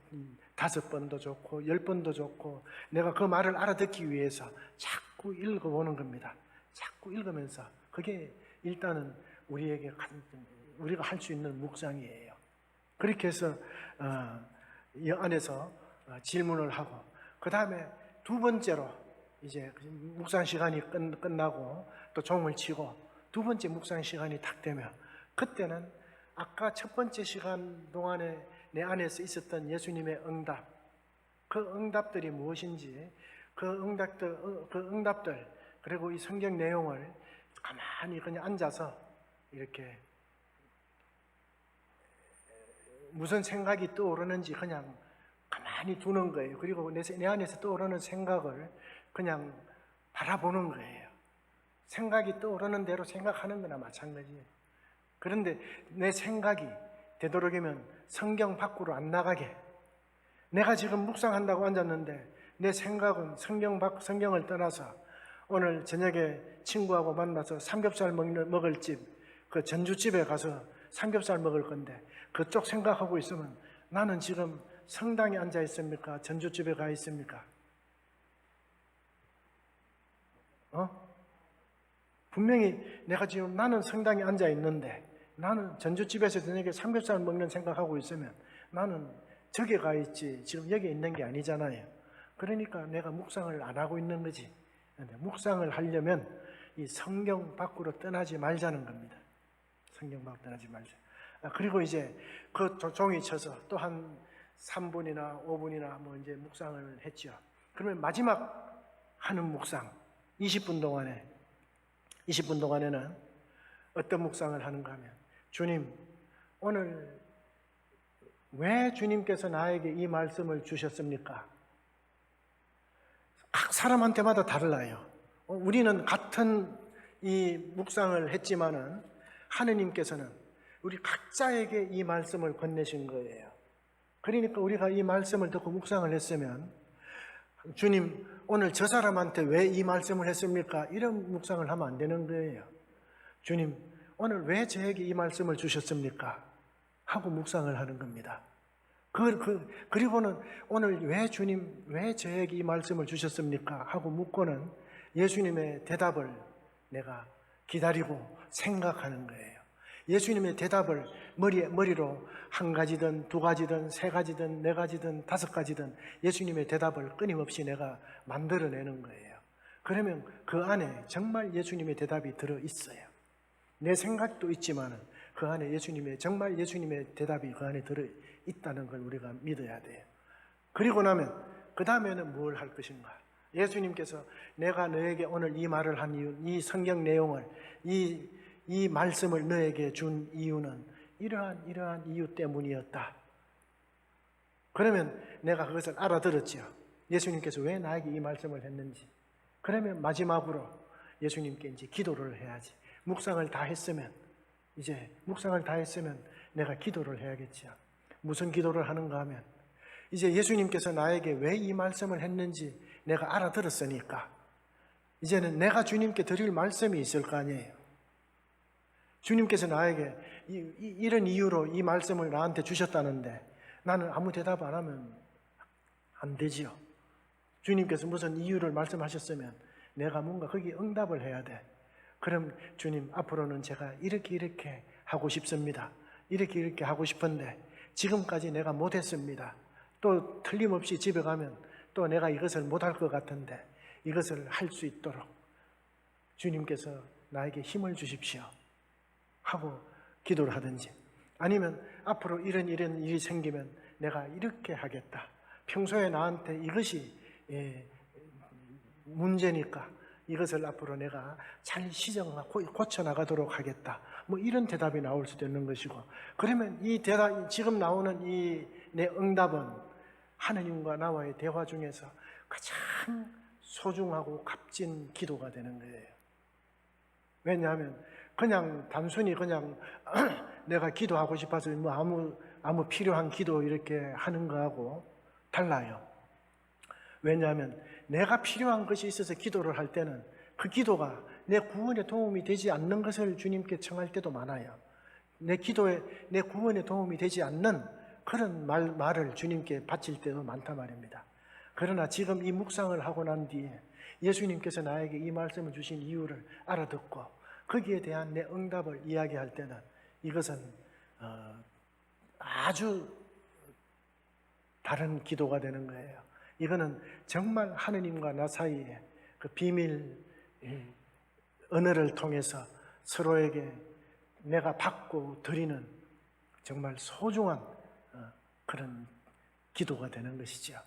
5번도 좋고 10번도 좋고 내가 그 말을 알아듣기 위해서 자꾸 읽어보는 겁니다. 자꾸 읽으면서 그게 일단은 우리가 할 수 있는 묵상이에요. 그렇게 해서 이 안에서 질문을 하고 그 다음에 2번째로 이제 묵상 시간이 끝나고 또 종을 치고 2번째 묵상 시간이 딱 되면 그때는 아까 첫 번째 시간 동안에 내 안에서 있었던 예수님의 응답, 그 응답들이 무엇인지 그 응답들 그리고 이 성경 내용을 가만히 그냥 앉아서 이렇게 무슨 생각이 떠오르는지 그냥 가만히 두는 거예요. 그리고 내 안에서 떠오르는 생각을 그냥 바라보는 거예요. 생각이 떠오르는 대로 생각하는 거나 마찬가지예요. 그런데 내 생각이 되도록이면 성경 밖으로 안 나가게, 내가 지금 묵상한다고 앉았는데 내 생각은 성경을 떠나서 오늘 저녁에 친구하고 만나서 삼겹살 먹을 집, 그 전주집에 가서 삼겹살 먹을 건데 그쪽 생각하고 있으면 나는 지금 성당에 앉아 있습니까? 전주집에 가 있습니까? 분명히 내가 지금 나는 성당에 앉아 있는데 나는 전주집에서 저녁에 삼겹살 먹는 생각하고 있으면 나는 저기 가 있지 지금 여기 있는 게 아니잖아요. 그러니까 내가 묵상을 안 하고 있는 거지. 근데 묵상을 하려면 이 성경 밖으로 떠나지 말자는 겁니다. 성경 밖으로 떠나지 말자. 그리고 이제 그 종이 쳐서 또 한 3분이나 5분이나 뭐 이제 묵상을 했죠. 그러면 마지막 하는 묵상 20분 동안에는 어떤 묵상을 하는가 하면 주님, 오늘 왜 주님께서 나에게 이 말씀을 주셨습니까? 각 사람한테마다 달라요. 우리는 같은 이 묵상을 했지만은 하느님께서는 우리 각자에게 이 말씀을 건네신 거예요. 그러니까 우리가 이 말씀을 듣고 묵상을 했으면 주님, 오늘 저 사람한테 왜 이 말씀을 했습니까? 이런 묵상을 하면 안 되는 거예요. 주님, 오늘 왜 저에게 이 말씀을 주셨습니까? 하고 묵상을 하는 겁니다. 그리고는 오늘 왜 주님, 왜 저에게 이 말씀을 주셨습니까? 하고 묻고는 예수님의 대답을 내가 기다리고 생각하는 거예요. 예수님의 대답을 머리로 한 가지든 두 가지든 세 가지든 네 가지든 다섯 가지든 예수님의 대답을 끊임없이 내가 만들어내는 거예요. 그러면 그 안에 정말 예수님의 대답이 들어있어요. 내 생각도 있지만 그 안에 정말 예수님의 대답이 그 안에 들어있다는 걸 우리가 믿어야 돼요. 그리고 나면 그 다음에는 뭘 할 것인가? 예수님께서 내가 너에게 오늘 이 말을 한 이유, 이 성경 내용을 이 말씀을 너에게 준 이유는 이러한 이유 때문이었다. 그러면 내가 그것을 알아들었죠. 예수님께서 왜 나에게 이 말씀을 했는지. 그러면 마지막으로 예수님께 이제 기도를 해야지. 묵상을 다 했으면 내가 기도를 해야겠죠. 무슨 기도를 하는가 하면 이제 예수님께서 나에게 왜 이 말씀을 했는지 내가 알아들었으니까 이제는 내가 주님께 드릴 말씀이 있을 거 아니에요. 주님께서 나에게 이런 이유로 이 말씀을 나한테 주셨다는데 나는 아무 대답 안 하면 안 되지요. 주님께서 무슨 이유를 말씀하셨으면 내가 뭔가 거기에 응답을 해야 돼. 그럼 주님, 앞으로는 제가 이렇게 하고 싶습니다. 이렇게 하고 싶은데 지금까지 내가 못했습니다. 또 틀림없이 집에 가면 또 내가 이것을 못할 것 같은데 이것을 할 수 있도록 주님께서 나에게 힘을 주십시오 하고 기도를 하든지, 아니면 앞으로 이런 일이 생기면 내가 이렇게 하겠다. 평소에 나한테 이것이 문제니까 이것을 앞으로 내가 잘 시정하고 고쳐나가도록 하겠다. 뭐 이런 대답이 나올 수도 있는 것이고, 그러면 이 대답, 지금 나오는 이 내 응답은 하느님과 나와의 대화 중에서 가장 소중하고 값진 기도가 되는 거예요. 왜냐하면 그냥 단순히 내가 기도하고 싶어서 뭐 아무 필요한 기도 이렇게 하는 거하고 달라요. 왜냐하면 내가 필요한 것이 있어서 기도를 할 때는 그 기도가 내 구원에 도움이 되지 않는 것을 주님께 청할 때도 많아요. 내 구원에 도움이 되지 않는 그런 말을 주님께 바칠 때도 많단 말입니다. 그러나 지금 이 묵상을 하고 난 뒤에 예수님께서 나에게 이 말씀을 주신 이유를 알아듣고 거기에 대한 내 응답을 이야기할 때는 이것은 아주 다른 기도가 되는 거예요. 이거는 정말 하느님과 나 사이에 그 비밀 언어를 통해서 서로에게 내가 받고 드리는 정말 소중한 그런 기도가 되는 것이죠.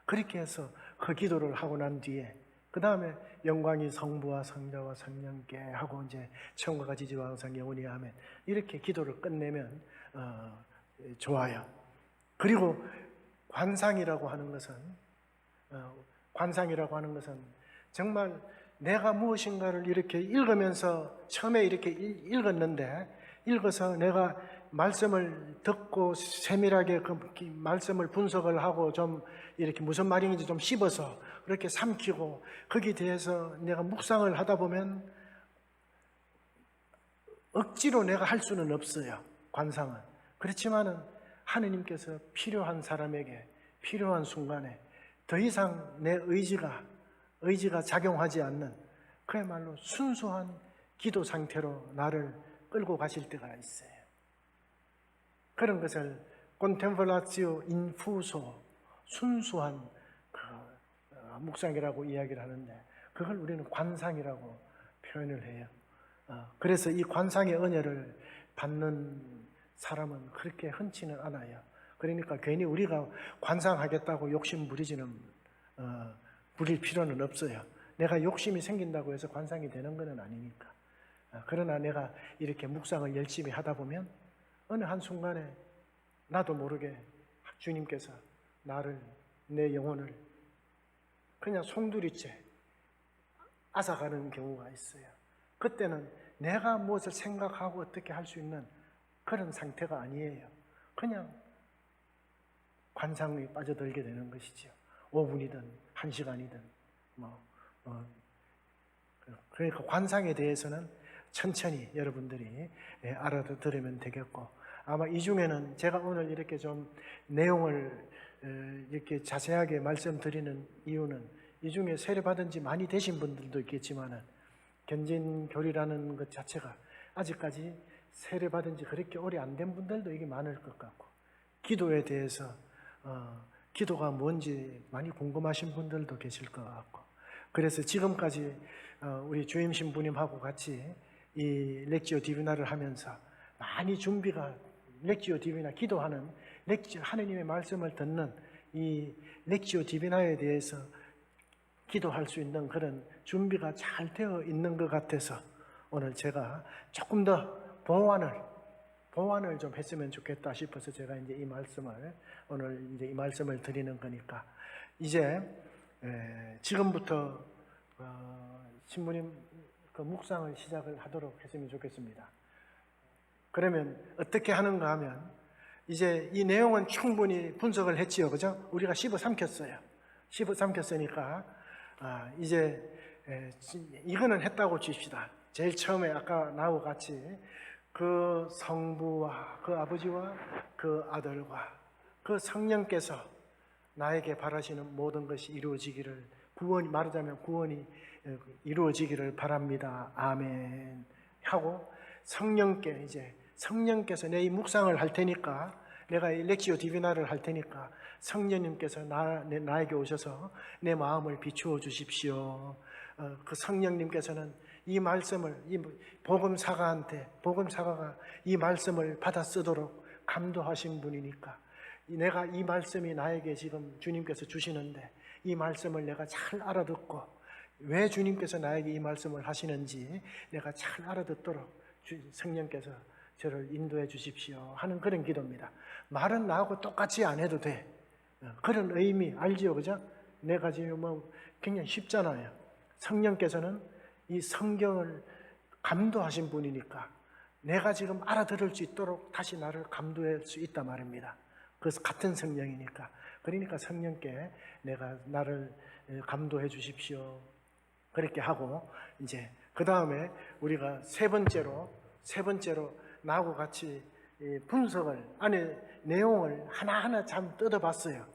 그렇게 해서 그 기도를 하고 난 뒤에 그 다음에 영광이 성부와 성자와 성령께 하고 이제 천국과 지지와 항상 영원히 아멘 이렇게 기도를 끝내면 좋아요. 그리고 관상이라고 하는 것은 정말 내가 무엇인가를 이렇게 읽으면서 처음에 이렇게 읽었는데 읽어서 내가 말씀을 듣고 세밀하게 그 말씀을 분석을 하고 좀 이렇게 무슨 말인지 좀 씹어서 그렇게 삼키고 거기에 대해서 내가 묵상을 하다 보면 억지로 내가 할 수는 없어요. 관상은. 그렇지만은 하느님께서 필요한 사람에게 필요한 순간에 더 이상 내 의지가 작용하지 않는 그야말로 순수한 기도 상태로 나를 끌고 가실 때가 있어요. 그런 것을 contemplatio infuso 순수한 그 묵상이라고 이야기를 하는데 그걸 우리는 관상이라고 표현을 해요. 그래서 이 관상의 은혜를 받는 사람은 그렇게 흔치는 않아요. 그러니까 괜히 우리가 관상하겠다고 욕심 부릴 필요는 없어요. 내가 욕심이 생긴다고 해서 관상이 되는 것은 아니니까. 그러나 내가 이렇게 묵상을 열심히 하다 보면 어느 한순간에 나도 모르게 주님께서 내 영혼을 그냥 송두리째 앗아가는 경우가 있어요. 그때는 내가 무엇을 생각하고 어떻게 할 수 있는 그런 상태가 아니에요. 그냥 관상에 빠져들게 되는 것이죠. 5분이든 1시간이든 그러니까 관상에 대해서는 천천히 여러분들이 알아들으면 되겠고 아마 이 중에는 제가 오늘 이렇게 좀 내용을 이렇게 자세하게 말씀드리는 이유는 이 중에 세례받은 지 많이 되신 분들도 있겠지만은 견진교리라는 것 자체가 아직까지 세례받은 지 그렇게 오래 안 된 분들도 이게 많을 것 같고 기도에 대해서 기도가 뭔지 많이 궁금하신 분들도 계실 것 같고 그래서 지금까지 우리 주임 신부님하고 같이 이 렉지오 디비나를 하면서 많이 준비가 렉지오 디비나 기도하는 하느님의 말씀을 듣는 이 렉지오 디비나에 대해서 기도할 수 있는 그런 준비가 잘 되어 있는 것 같아서 오늘 제가 조금 더 보완을 좀 했으면 좋겠다 싶어서 제가 이제 오늘 이제 이 말씀을 드리는 거니까 이제 지금부터 신부님 그 묵상을 시작을 하도록 했으면 좋겠습니다. 그러면 어떻게 하는가 하면 이제 이 내용은 충분히 분석을 했지요, 그죠? 우리가 씹어 삼켰어요. 씹어 삼켰으니까 이제 이거는 했다고 칩시다. 제일 처음에 아까 나하고 같이 그 성부와 그 아버지와 그 아들과 그 성령께서 나에게 바라시는 모든 것이 이루어지기를 말하자면 구원이 이루어지기를 바랍니다. 아멘 하고 성령께서 내 이 묵상을 할 테니까 내가 이 렉시오 디비나를 할 테니까 성령님께서 나에게 오셔서 내 마음을 비추어 주십시오. 그 성령님께서는 이 말씀을 복음사가가 이 말씀을 받아 쓰도록 감도하신 분이니까 내가 이 말씀이 나에게 지금 주님께서 주시는데 이 말씀을 내가 잘 알아듣고 왜 주님께서 나에게 이 말씀을 하시는지 내가 잘 알아듣도록 성령께서 저를 인도해 주십시오 하는 그런 기도입니다. 말은 나하고 똑같이 안 해도 돼. 그런 의미 알지요, 그죠? 내가 지금 굉장히 쉽잖아요. 성령께서는 이 성경을 감도하신 분이니까 내가 지금 알아들을 수 있도록 다시 나를 감도할 수 있단 말입니다. 그래서 같은 성령이니까. 그러니까 성령께 나를 감도해 주십시오. 그렇게 하고 이제 그 다음에 우리가 세 번째로 나하고 같이 분석을 안에 내용을 하나하나 참 뜯어봤어요.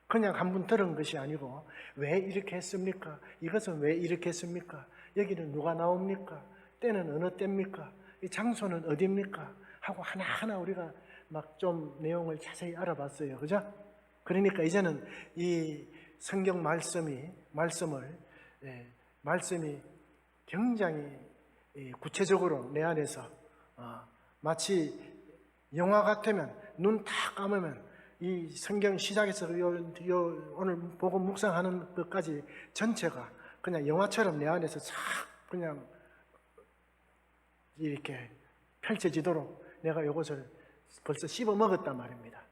그냥 한 번 들은 것이 아니고 왜 이렇게 했습니까? 이것은 왜 이렇게 했습니까? 여기는 누가 나옵니까? 때는 어느 때입니까? 이 장소는 어디입니까? 하고 하나하나 우리가 막 좀 내용을 자세히 알아봤어요. 그죠? 그러니까 이제는 이 성경 말씀이 굉장히 구체적으로 내 안에서 마치 영화 같으면 눈 다 감으면 이 성경 시작에서 오늘 복음 묵상하는 것까지 전체가 그냥 영화처럼 내 안에서 싹 그냥 이렇게 펼쳐지도록 내가 이것을 벌써 씹어 먹었단 말입니다.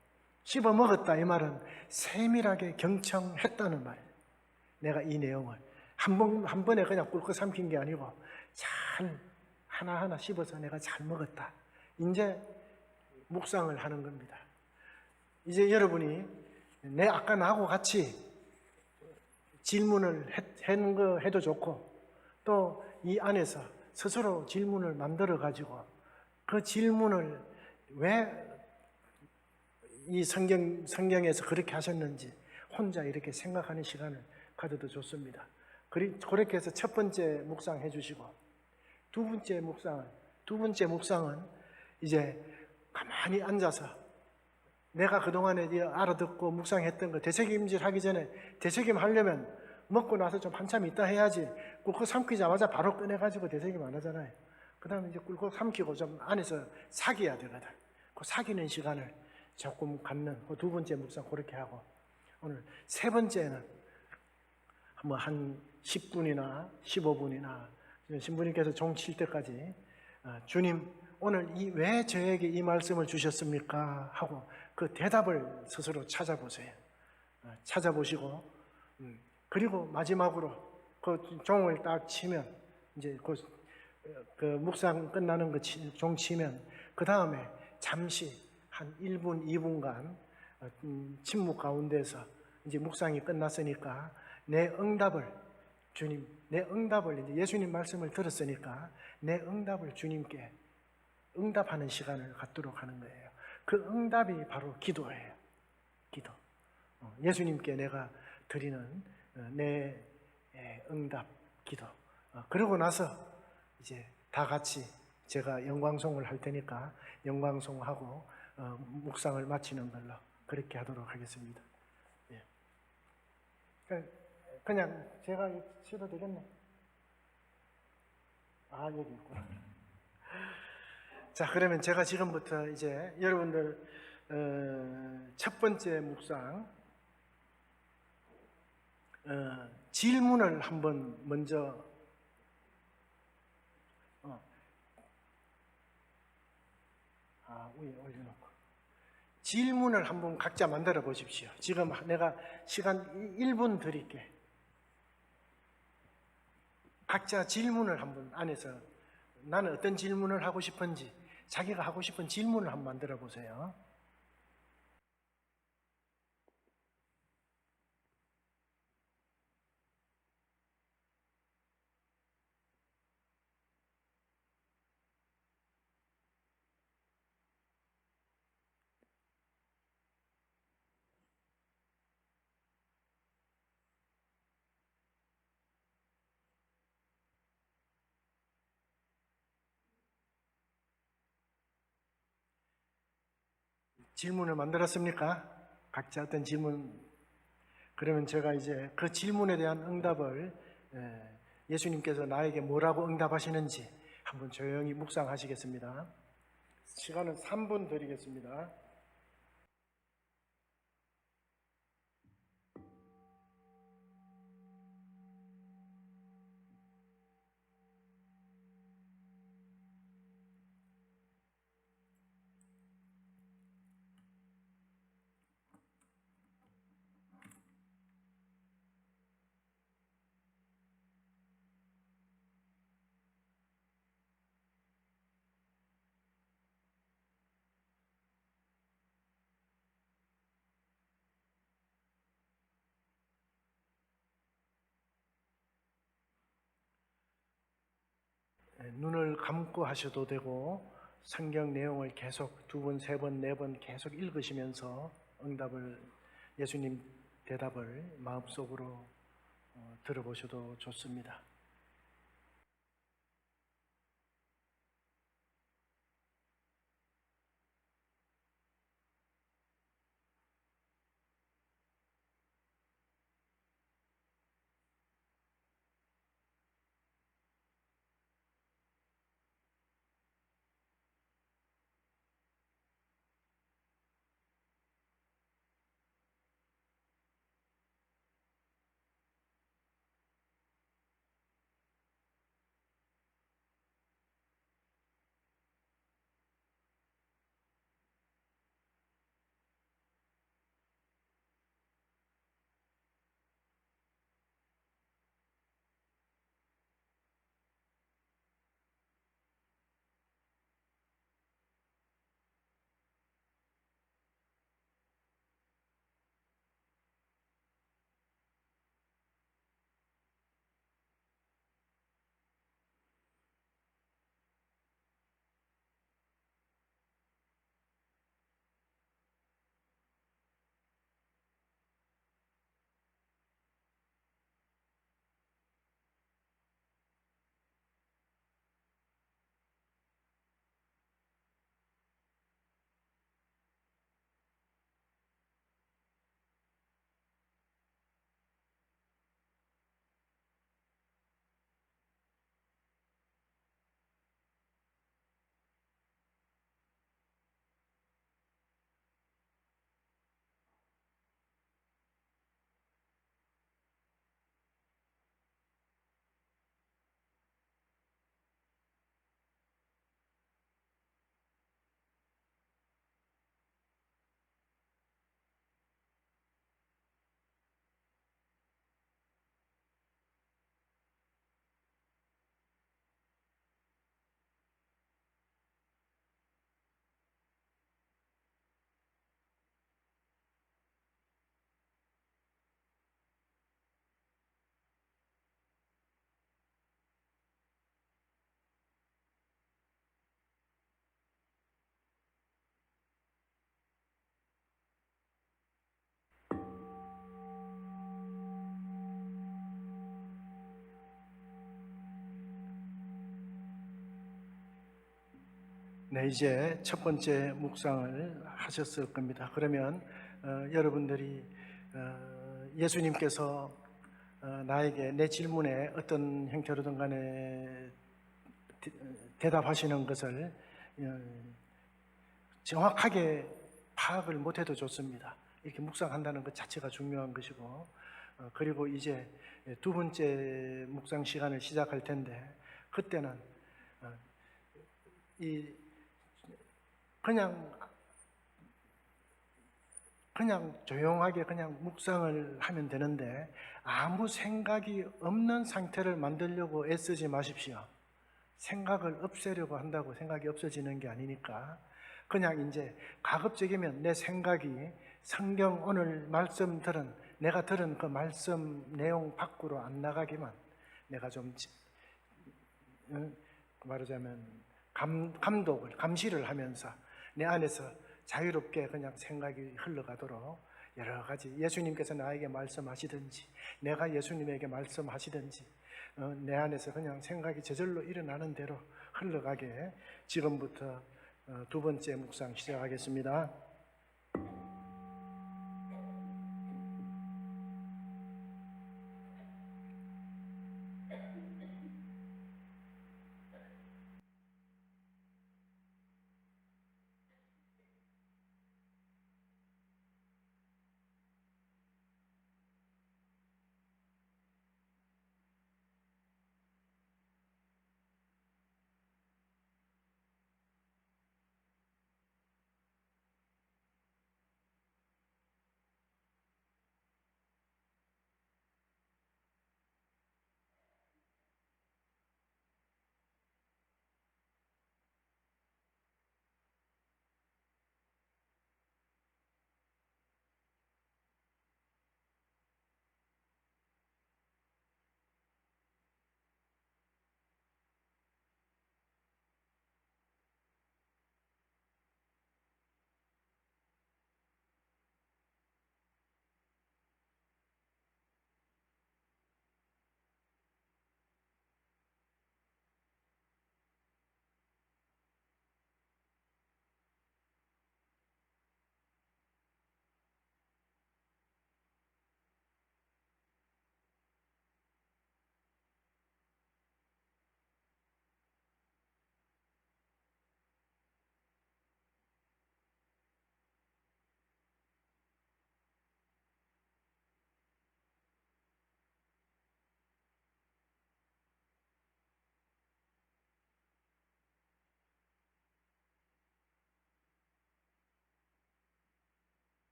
씹어 먹었다 이 말은 세밀하게 경청했다는 말이에요. 내가 이 내용을 한 번에 그냥 꿀꺽 삼킨 게 아니고 잘 하나하나 씹어서 내가 잘 먹었다. 이제 묵상을 하는 겁니다. 이제 여러분이 내 아까 나하고 같이 질문을 해도 좋고 또 이 안에서 스스로 질문을 만들어 가지고 그 질문을 왜 이 성경에서 그렇게 하셨는지 혼자 이렇게 생각하는 시간을 가져도 좋습니다. 그렇게 해서 첫 번째 묵상 해주시고 두 번째 묵상은 이제 가만히 앉아서 내가 그동안에 알아듣고 묵상했던 거 되새김질 하기 전에 되새김 하려면 먹고 나서 좀 한참 있다 해야지 꿀꺽 삼키자마자 바로 꺼내가지고 되새김 안 하잖아요. 그 다음에 이제 꿀꺽 삼키고 좀 안에서 사귀어야 되거든. 그 사귀는 시간을 조금 갖는 그 두 번째 묵상 그렇게 하고 오늘 세 번째는 뭐 한 10분이나 15분이나 신부님께서 종 칠 때까지 주님 오늘 왜 저에게 이 말씀을 주셨습니까? 하고 그 대답을 스스로 찾아보세요. 찾아보시고 그리고 마지막으로 그 종을 딱 치면 이제 그 묵상 끝나는 거 종 치면 그 다음에 잠시 한 1분, 2분간 침묵 가운데서 이제 묵상이 끝났으니까 내 응답을 주님, 내 응답을 이제 예수님 말씀을 들었으니까 내 응답을 주님께 응답하는 시간을 갖도록 하는 거예요. 그 응답이 바로 기도예요. 기도. 예수님께 내가 드리는 내 응답, 기도. 그러고 나서 이제 다 같이 제가 영광송을 할 테니까 영광송하고 묵상을 마치는 걸로 그렇게 하도록 하겠습니다. 예. 그냥 제가 쉬어도 되겠네. 여기 있구나. 자, 그러면 제가 지금부터 이제 여러분들 첫 번째 묵상 질문을 한번 먼저 위에 올려놓고 질문을 한번 각자 만들어 보십시오. 지금 내가 시간 1분 드릴게. 각자 질문을 한번 안에서 나는 어떤 질문을 하고 싶은지 자기가 하고 싶은 질문을 한번 만들어 보세요. 질문을 만들었습니까? 각자 어떤 질문. 그러면 제가 이제 그 질문에 대한 응답을 예수님께서 나에게 뭐라고 응답하시는지 한번 조용히 묵상하시겠습니다. 시간은 3분 드리겠습니다. 눈을 감고 하셔도 되고 성경 내용을 계속 2번, 3번, 4번 계속 읽으시면서 응답을 예수님 대답을 마음속으로 들어보셔도 좋습니다. 네, 이제 첫 번째 묵상을 하셨을 겁니다. 그러면 여러분들이 예수님께서 나에게 내 질문에 어떤 형태로든 간에 대답하시는 것을 정확하게 파악을 못해도 좋습니다. 이렇게 묵상한다는 것 자체가 중요한 것이고, 그리고 이제 두 번째 묵상 시간을 시작할 텐데, 그때는 이 그냥 조용하게 그냥 묵상을 하면 되는데, 아무 생각이 없는 상태를 만들려고 애쓰지 마십시오. 생각을 없애려고 한다고 생각이 없어지는 게 아니니까, 그냥 이제 가급적이면 내 생각이 성경 오늘 내가 들은 그 말씀 내용 밖으로 안 나가기만, 내가 좀 말하자면 감시를 하면서 내 안에서 자유롭게 그냥 생각이 흘러가도록, 여러 가지 예수님께서 나에게 말씀하시든지 내가 예수님에게 말씀하시든지 내 안에서 그냥 생각이 저절로 일어나는 대로 흘러가게, 지금부터 두 번째 묵상 시작하겠습니다.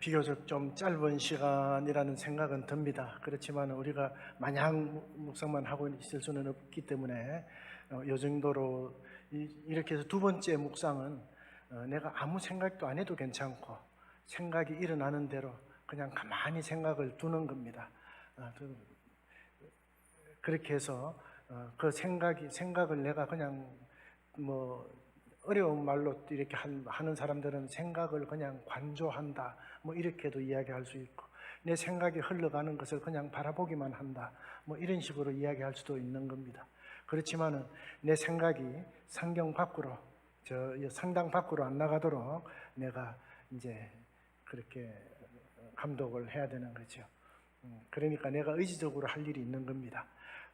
비교적 좀 짧은 시간이라는 생각은 듭니다. 그렇지만 우리가 마냥 묵상만 하고 있을 수는 없기 때문에 이 정도로 이렇게 해서 두 번째 묵상은 내가 아무 생각도 안 해도 괜찮고 생각이 일어나는 대로 그냥 가만히 생각을 두는 겁니다. 그렇게 해서 그 생각을 내가 그냥 뭐 어려운 말로 이렇게 하는 사람들은 생각을 그냥 관조한다, 뭐 이렇게도 이야기할 수 있고, 내 생각이 흘러가는 것을 그냥 바라보기만 한다, 뭐 이런 식으로 이야기할 수도 있는 겁니다. 그렇지만은 내 생각이 성경 밖으로, 저 성당 밖으로 안 나가도록 내가 이제 그렇게 감독을 해야 되는 거죠. 그러니까 내가 의지적으로 할 일이 있는 겁니다.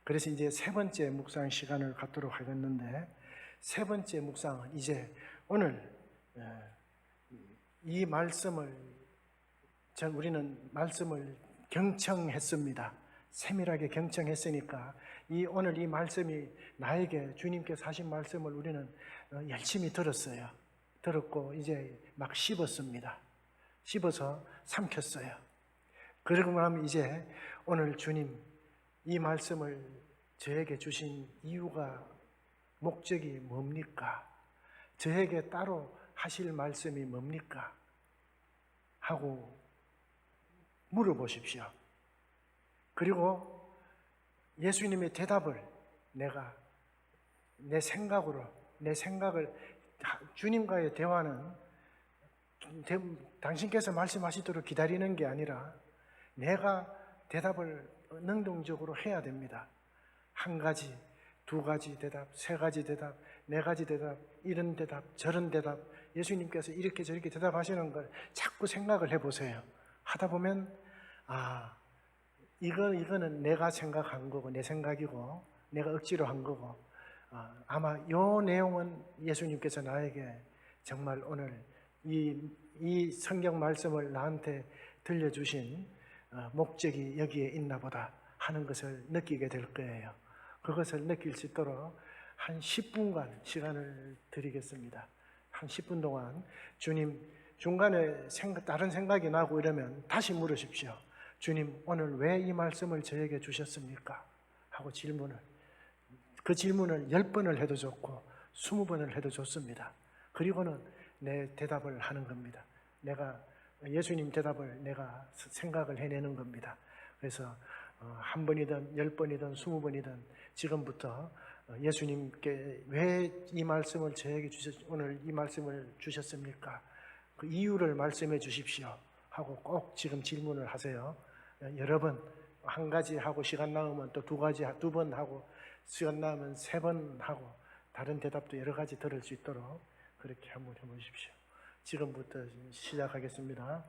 그래서 이제 세 번째 묵상 시간을 갖도록 하겠는데, 세 번째 묵상은 이제 오늘 이 말씀을 우리는 말씀을 경청했습니다. 세밀하게 경청했으니까 오늘 이 말씀이 나에게 주님께서 하신 말씀을 우리는 열심히 들었어요. 들었고 이제 막 씹었습니다. 씹어서 삼켰어요. 그러고 나면 이제 오늘 주님 이 말씀을 저에게 주신 이유가, 목적이 뭡니까? 저에게 따로 하실 말씀이 뭡니까? 하고 물어보십시오. 그리고 예수님의 대답을 내가 내 생각을 주님과의 대화는 당신께서 말씀하시도록 기다리는 게 아니라 내가 대답을 능동적으로 해야 됩니다. 한 가지, 두 가지 대답, 세 가지 대답, 네 가지 대답, 이런 대답, 저런 대답, 예수님께서 이렇게 저렇게 대답하시는 걸 자꾸 생각을 해보세요. 하다 보면 이거는 내가 생각한 거고 내 생각이고 내가 억지로 한 거고 아마 이 내용은 예수님께서 나에게 정말 오늘 이 성경 말씀을 나한테 들려주신 목적이 여기에 있나 보다 하는 것을 느끼게 될 거예요. 그것을 느낄 수 있도록 한 10분간 시간을 드리겠습니다. 한 10분 동안 주님 중간에 다른 생각이 나고 이러면 다시 물으십시오. 주님 오늘 왜 이 말씀을 저에게 주셨습니까? 하고 그 질문을 10번을 해도 좋고 20번을 해도 좋습니다. 그리고는 내 대답을 하는 겁니다. 예수님 대답을 내가 생각을 해내는 겁니다. 그래서 한 번이든 10번이든 20번이든 지금부터 예수님께 왜 이 말씀을 저에게 오늘 이 말씀을 주셨습니까? 그 이유를 말씀해 주십시오 하고 꼭 지금 질문을 하세요. 여러 번, 한 가지 하고 시간 남으면 또 두 가지, 두 번 하고 시간 남으면 세 번 하고 다른 대답도 여러 가지 들을 수 있도록 그렇게 한번 해보십시오. 지금부터 시작하겠습니다.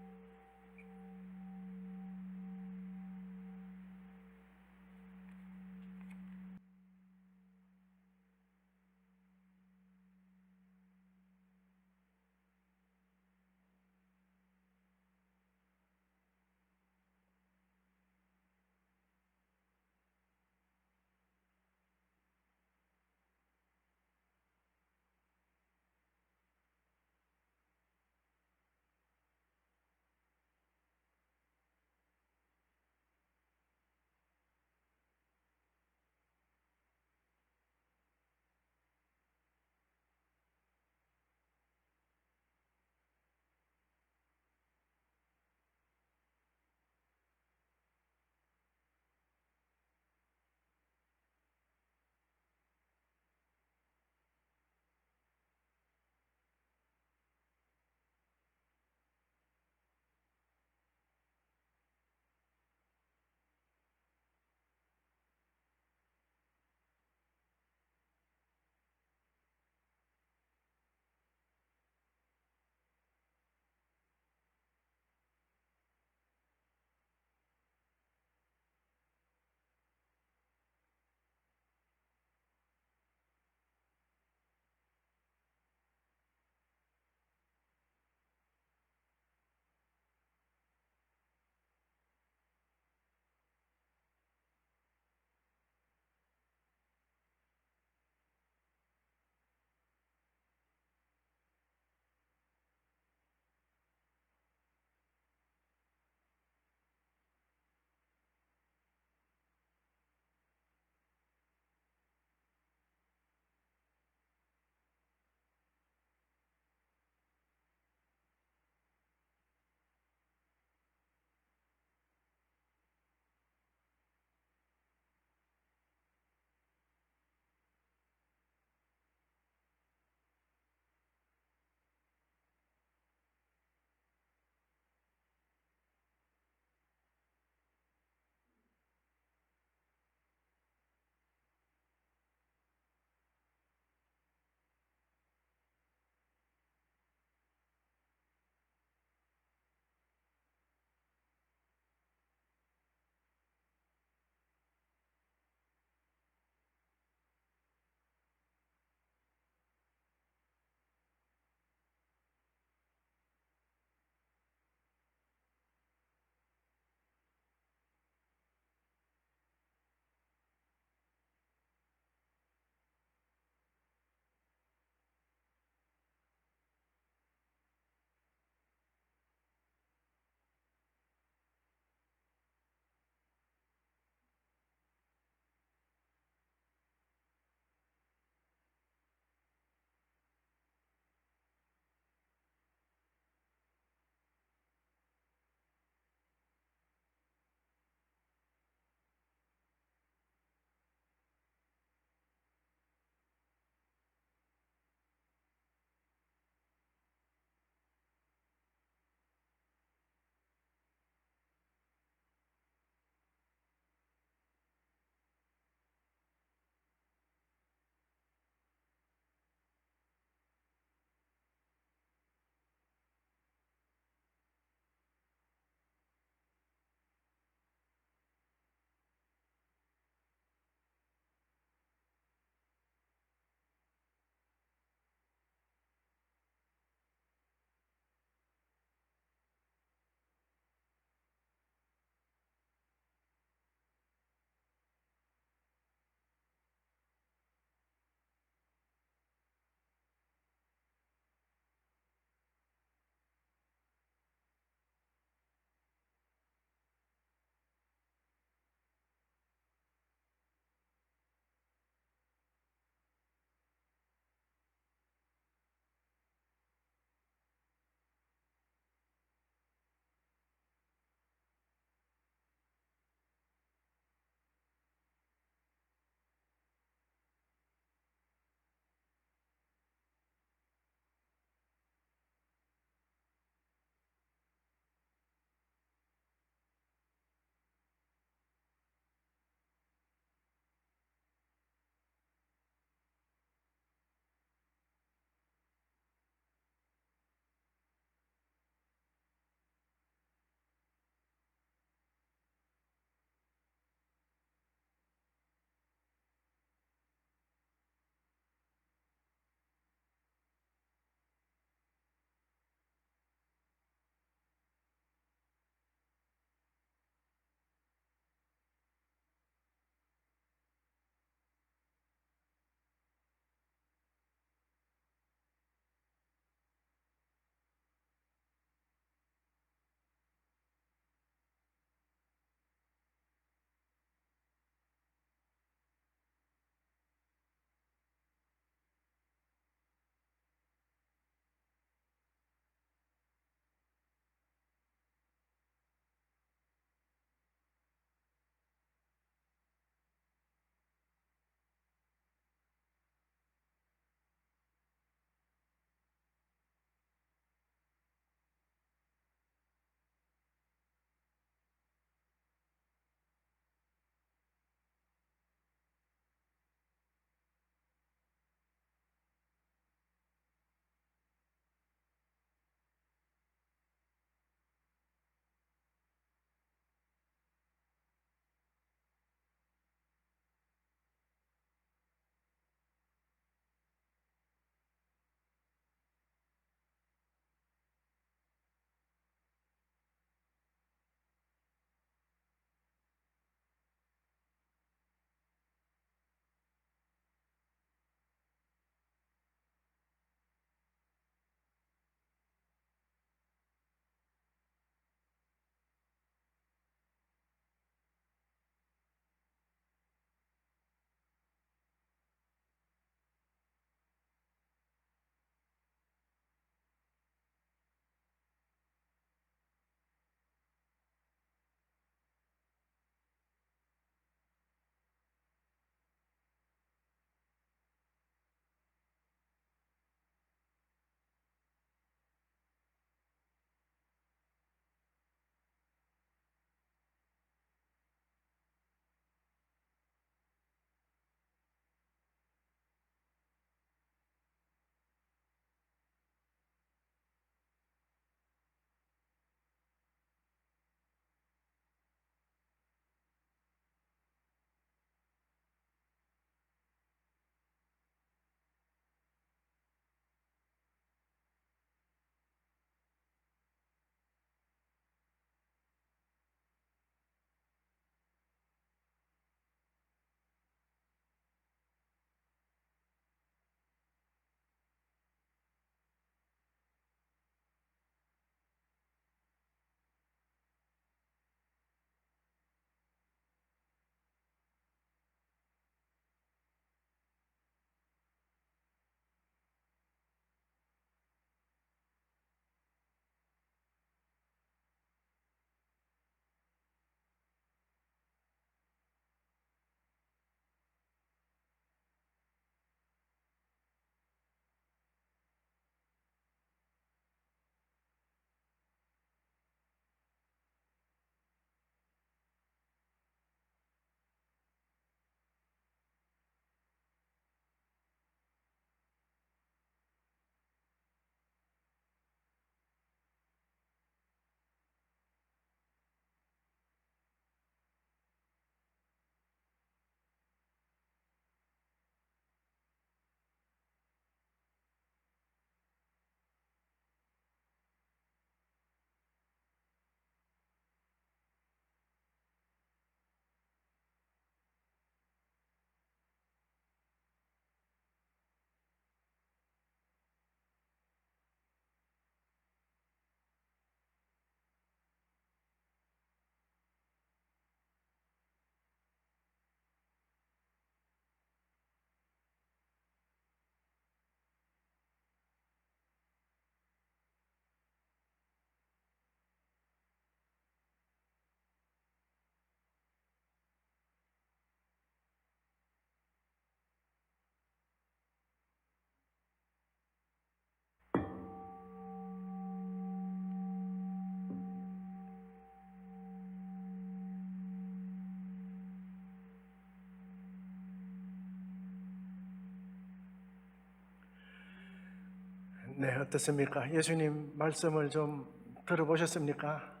네, 어떻습니까? 예수님 말씀을 좀 들어보셨습니까?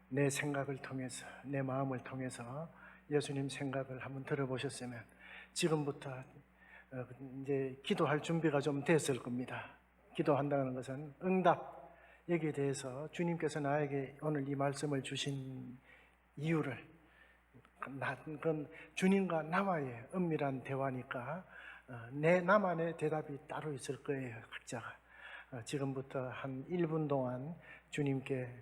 내 생각을 통해서, 내 마음을 통해서 예수님 생각을 한번 들어보셨으면 지금부터 이제 기도할 준비가 좀 됐을 겁니다. 기도한다는 것은 응답, 여기에 대해서 주님께서 나에게 오늘 이 말씀을 주신 이유를, 그건 주님과 나와의 은밀한 대화니까 나만의 대답이 따로 있을 거예요. 각자가 지금부터 한 1분 동안 주님께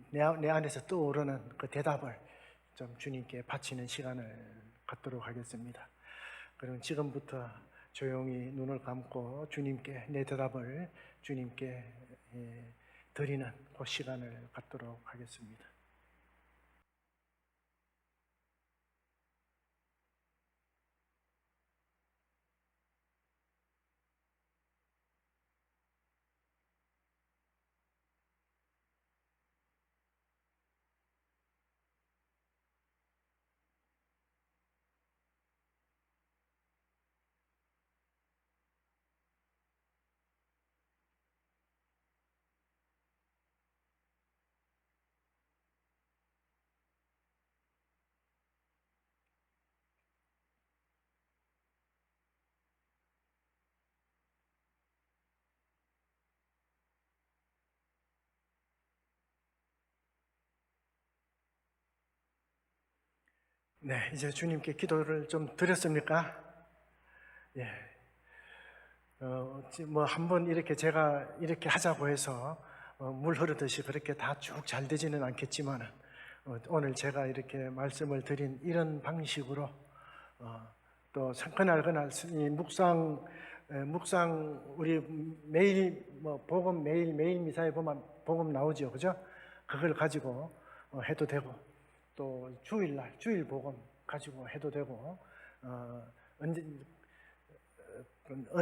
내 안에서 떠오르는 그 대답을 좀 주님께 바치는 시간을 갖도록 하겠습니다. 그럼 지금부터 조용히 눈을 감고 주님께 내 대답을 주님께 드리는 그 시간을 갖도록 하겠습니다. 네, 이제 주님께 기도를 좀 드렸습니까? 예. 뭐 한번 이렇게 제가 이렇게 하자고 해서 물 흐르듯이 그렇게 다 쭉 잘 되지는 않겠지만 오늘 제가 이렇게 말씀을 드린 이런 방식으로 또 그날 이 묵상 우리 매일 뭐 복음 매일 미사에 보면 복음 나오죠, 그죠? 그걸 가지고 해도 되고 또 주일날 주일 복음 가지고 해도 되고 언제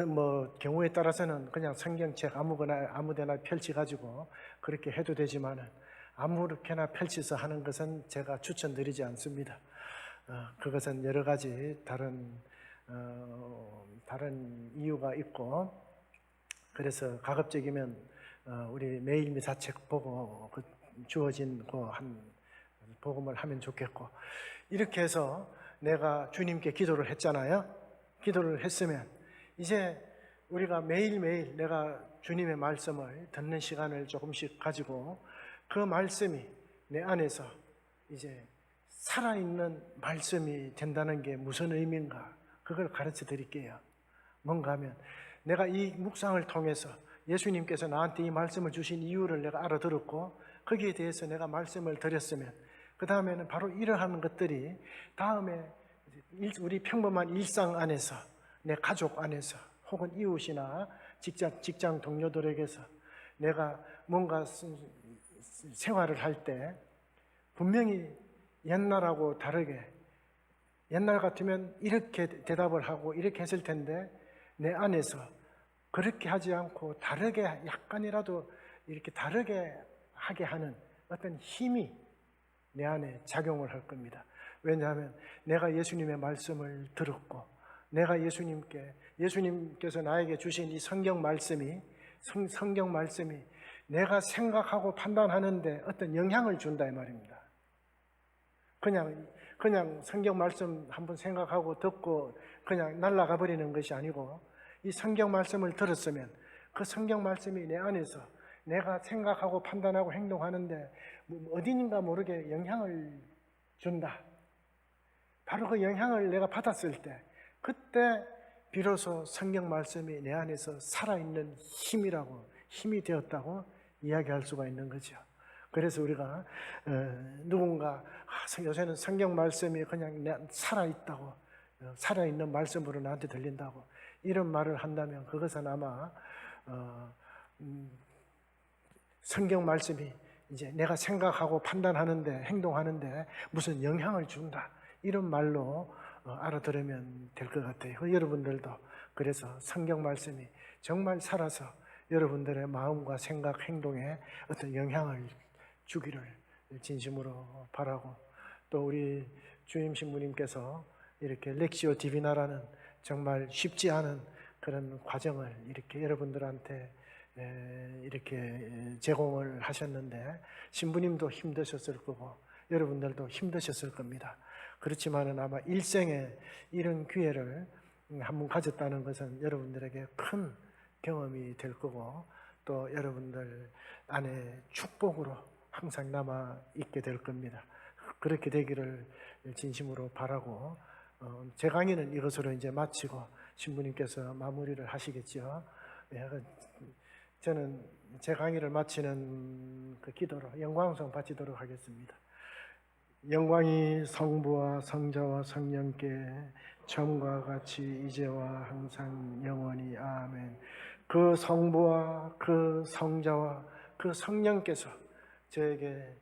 뭐 경우에 따라서는 그냥 성경책 아무데나 펼치 가지고 그렇게 해도 되지만은 아무렇게나 펼쳐서 하는 것은 제가 추천드리지 않습니다. 그것은 여러 가지 다른 이유가 있고, 그래서 가급적이면 우리 매일 미사책 보고 주어진 한 복음을 하면 좋겠고, 이렇게 해서 내가 주님께 기도를 했잖아요. 기도를 했으면 이제 우리가 매일매일 내가 주님의 말씀을 듣는 시간을 조금씩 가지고 그 말씀이 내 안에서 이제 살아있는 말씀이 된다는 게 무슨 의미인가, 그걸 가르쳐 드릴게요. 뭔가 하면 내가 이 묵상을 통해서 예수님께서 나한테 이 말씀을 주신 이유를 내가 알아들었고 거기에 대해서 내가 말씀을 드렸으면 그 다음에는 바로 이러한 것들이 다음에 우리 평범한 일상 안에서, 내 가족 안에서, 혹은 이웃이나 직장 동료들에게서 내가 뭔가 생활을 할 때 분명히 옛날하고 다르게, 옛날 같으면 이렇게 대답을 하고 이렇게 했을 텐데 내 안에서 그렇게 하지 않고 다르게, 약간이라도 이렇게 다르게 하게 하는 어떤 힘이 내 안에 작용을 할 겁니다. 왜냐하면 내가 예수님의 말씀을 들었고 내가 예수님께서 나에게 주신 이 성경 말씀이 내가 생각하고 판단하는데 어떤 영향을 준다 이 말입니다. 그냥 성경 말씀 한번 생각하고 듣고 그냥 날아가 버리는 것이 아니고, 이 성경 말씀을 들었으면 그 성경 말씀이 내 안에서 내가 생각하고 판단하고 행동하는데 어딘가 모르게 영향을 준다. 바로 그 영향을 내가 받았을 때, 그때 비로소 성경 말씀이 내 안에서 살아있는 힘이 되었다고 이야기할 수가 있는 거죠. 그래서 우리가 누군가 요새는 성경 말씀이 그냥 살아있다고, 살아있는 말씀으로 나한테 들린다고 이런 말을 한다면 그것은 아마 성경 말씀이 이제 내가 생각하고 판단하는데, 행동하는데 무슨 영향을 준다, 이런 말로 알아들으면 될 것 같아요. 여러분들도 그래서 성경 말씀이 정말 살아서 여러분들의 마음과 생각, 행동에 어떤 영향을 주기를 진심으로 바라고, 또 우리 주임 신부님께서 이렇게 렉시오 디비나라는 정말 쉽지 않은 그런 과정을 이렇게 여러분들한테 이렇게 제공을 하셨는데, 신부님도 힘드셨을 거고 여러분들도 힘드셨을 겁니다. 그렇지만은 아마 일생에 이런 기회를 한번 가졌다는 것은 여러분들에게 큰 경험이 될 거고, 또 여러분들 안에 축복으로 항상 남아 있게 될 겁니다. 그렇게 되기를 진심으로 바라고, 제 강의는 이것으로 이제 마치고 신부님께서 마무리를 하시겠죠. 저는 제 강의를 마치는 그 기도로 영광송 바치도록 하겠습니다. 영광이 성부와 성자와 성령께 처음과 같이 이제와 항상 영원히 아멘. 그 성부와 그 성자와 그 성령께서 저에게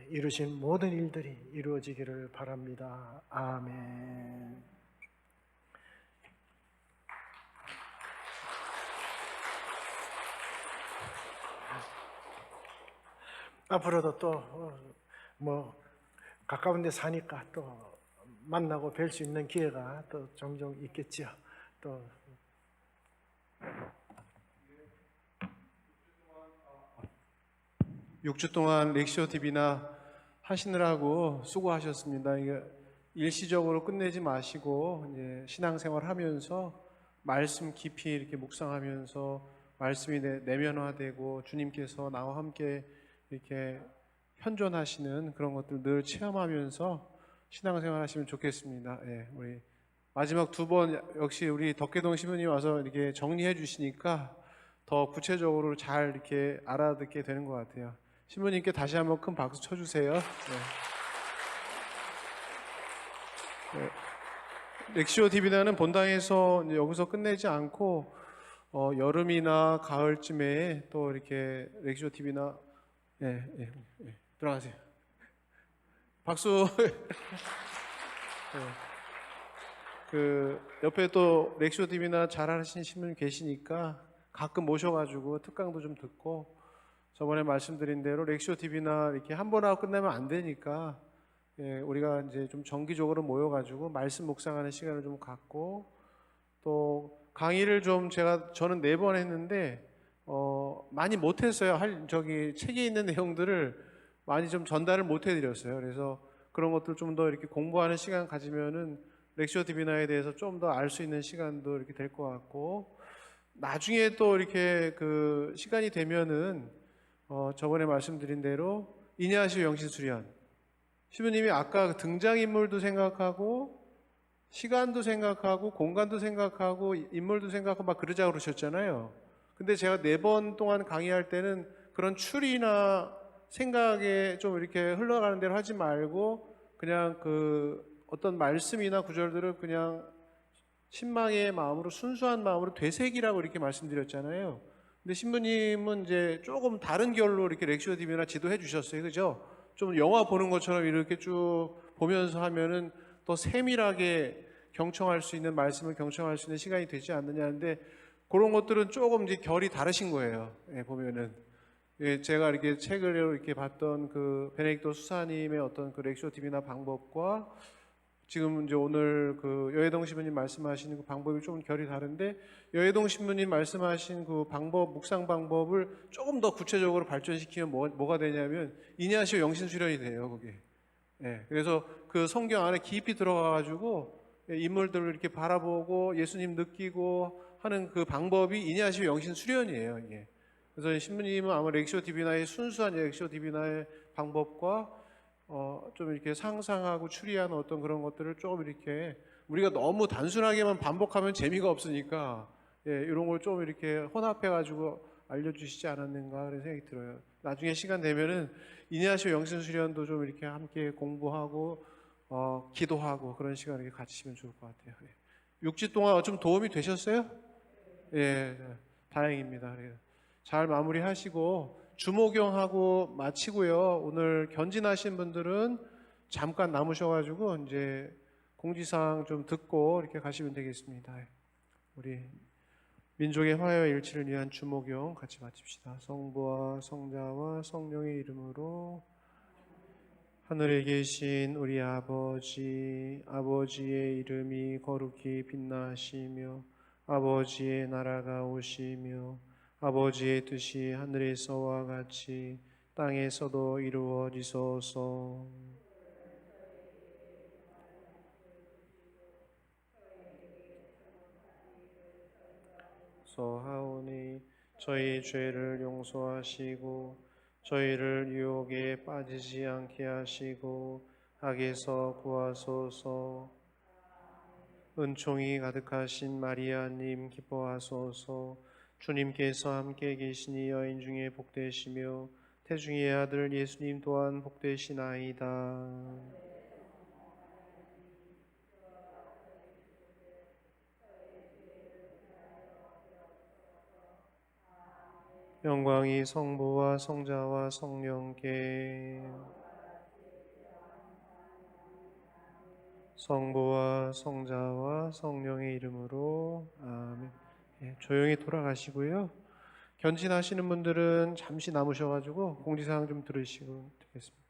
이루신 모든 일들이 이루어지기를 바랍니다. 아멘. 앞으로도 또 가까운 데 사니까 또 만나고 뵐 수 있는 기회가 또 종종 있겠죠. 또 6주 동안 렉시오 디비나 하시느라고 수고하셨습니다. 이게 일시적으로 끝내지 마시고 이제 신앙생활 하면서 말씀 깊이 이렇게 묵상하면서 말씀이 내면화되고 주님께서 나와 함께 이렇게 현존하시는 그런 것들 늘 체험하면서 신앙생활 하시면 좋겠습니다. 예, 우리 마지막 2번 역시 우리 덕계동 신부님 와서 이렇게 정리해 주시니까 더 구체적으로 잘 이렇게 알아듣게 되는 것 같아요. 신부님께 다시 한번 큰 박수 쳐주세요. 네. 네. 렉시오 디비나는 본당에서 여기서 끝내지 않고 여름이나 가을쯤에 또 이렇게 렉시오 디비나 들어가세요. 박수. 네. 그 옆에 또 렉시오 디비나 잘하시는 신부님 계시니까 가끔 모셔가지고 특강도 좀 듣고, 저번에 말씀드린 대로 렉시오 디비나 이렇게 한 번 하고 끝나면 안 되니까 우리가 이제 좀 정기적으로 모여가지고 말씀 묵상하는 시간을 좀 갖고, 또 강의를 저는 4번 했는데 많이 못했어요. 책에 있는 내용들을 많이 좀 전달을 못 해드렸어요. 그래서 그런 것들 좀 더 이렇게 공부하는 시간 가지면은 렉시오 디비나에 대해서 좀 더 알 수 있는 시간도 이렇게 될 것 같고, 나중에 또 이렇게 그 시간이 되면은 저번에 말씀드린 대로 이냐시오 영신수련, 시부님이 아까 등장인물도 생각하고 시간도 생각하고 공간도 생각하고 인물도 생각하고 막 그러자고 그러셨잖아요. 근데 제가 4번 동안 강의할 때는 그런 추리나 생각에 좀 이렇게 흘러가는 대로 하지 말고 그냥 그 어떤 말씀이나 구절들을 그냥 신망의 마음으로, 순수한 마음으로 되새기라고 이렇게 말씀드렸잖아요. 근데 신부님은 이제 조금 다른 결로 이렇게 렉시오 디비나 지도해 주셨어요. 그죠? 좀 영화 보는 것처럼 이렇게 쭉 보면서 하면은 더 세밀하게 경청할 수 있는, 말씀을 경청할 수 있는 시간이 되지 않느냐 하는데, 그런 것들은 조금 이제 결이 다르신 거예요. 보면은. 제가 이렇게 책을 이렇게 봤던 그 베네딕토 수사님의 어떤 그 렉시오 디비나 방법과 지금 이제 오늘 그 여해동 신부님 말씀하시는 그 방법이 좀 결이 다른데, 여해동 신부님 말씀하신 그 방법, 묵상 방법을 조금 더 구체적으로 발전시키면 뭐가 되냐면 이냐시오 영신수련이 돼요, 그게. 그래서 그 성경 안에 깊이 들어가가지고 인물들을 이렇게 바라보고 예수님 느끼고 하는 그 방법이 이냐시오 영신수련이에요, 이게. 그래서 신부님은 아마 렉시오 디비나의 순수한 렉시오 디비나의 방법과 좀 이렇게 상상하고 추리하는 어떤 그런 것들을 조금 이렇게, 우리가 너무 단순하게만 반복하면 재미가 없으니까 이런 걸 좀 이렇게 혼합해가지고 알려주시지 않았는가 그런 생각이 들어요. 나중에 시간 되면은 이냐시오 영신수련도 좀 이렇게 함께 공부하고 기도하고 그런 시간을 이렇게 가지시면 좋을 것 같아요. 6주 동안 좀 도움이 되셨어요? 다행입니다. 잘 마무리하시고 주목용하고 마치고요. 오늘 견진하신 분들은 잠깐 남으셔가지고 이제 공지사항 좀 듣고 이렇게 가시면 되겠습니다. 우리 민족의 화해와 일치를 위한 주목용 같이 마칩시다. 성부와 성자와 성령의 이름으로. 하늘에 계신 우리 아버지, 아버지의 이름이 거룩히 빛나시며 아버지의 나라가 오시며 아버지의 뜻이 하늘에서와 같이 땅에서도 이루어지소서. 소하오니 저희 죄를 용서하시고 저희를 유혹에 빠지지 않게 하시고 악에서 구하소서. 은총이 가득하신 마리아님 기뻐하소서. 주님께서 함께 계시니 여인 중에 복되시며 태중의 아들 예수님 또한 복되시나이다. 영광이 성부와 성자와 성령께 성부와 성자와 성령의 이름으로 아멘. 예, 조용히 돌아가시고요. 견진하시는 분들은 잠시 남으셔가지고 공지사항 좀 들으시고 되겠습니다.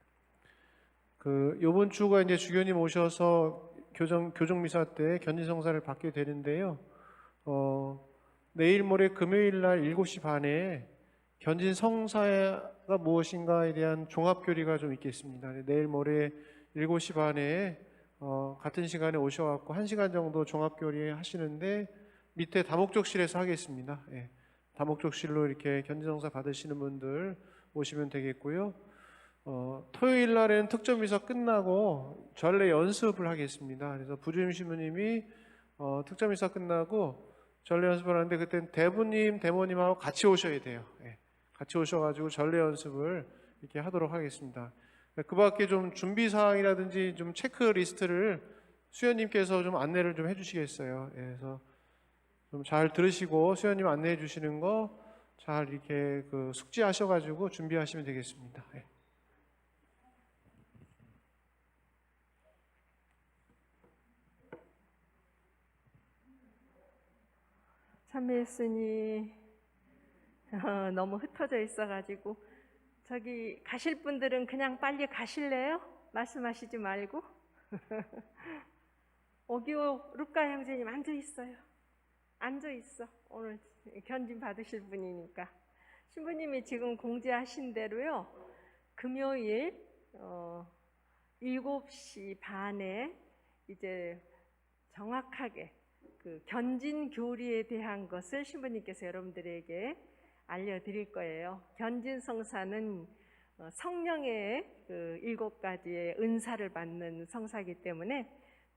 요번 주가 이제 주교님 오셔서 교정 미사 때 견진성사를 받게 되는데요. 내일 모레 금요일 날 7시 반에 견진성사가 무엇인가에 대한 종합교리가 좀 있겠습니다. 내일 모레 7시 반에 같은 시간에 오셔갖고 1시간 정도 종합교리 하시는데 밑에 다목적실에서 하겠습니다. 예, 다목적실로 이렇게 견진성사 받으시는 분들 오시면 되겠고요. 토요일 날에는 특전미사 끝나고 전례 연습을 하겠습니다. 그래서 부주임 신부님이 특전미사 끝나고 전례 연습을 하는데 그때는 대부님, 대모님하고 같이 오셔야 돼요. 예, 같이 오셔가지고 전례 연습을 이렇게 하도록 하겠습니다. 그 밖에 좀 준비사항이라든지 좀 체크리스트를 수연님께서 좀 안내를 좀 해주시겠어요. 예, 그래서 좀 잘 들으시고 수연님 안내해 주시는 거 잘 이렇게 숙지하셔가지고 준비하시면 되겠습니다. 예. 참회 예수님 너무 흩어져 있어가지고 저기 가실 분들은 그냥 빨리 가실래요? 말씀하시지 말고. 오기오 루카 형제님 앉아 있어요. 앉아 있어. 오늘 견진 받으실 분이니까. 신부님이 지금 공지하신 대로요. 금요일 7시 반에 이제 정확하게 견진 교리에 대한 것을 신부님께서 여러분들에게 알려드릴 거예요. 견진 성사는 성령의 7가지의 은사를 받는 성사이기 때문에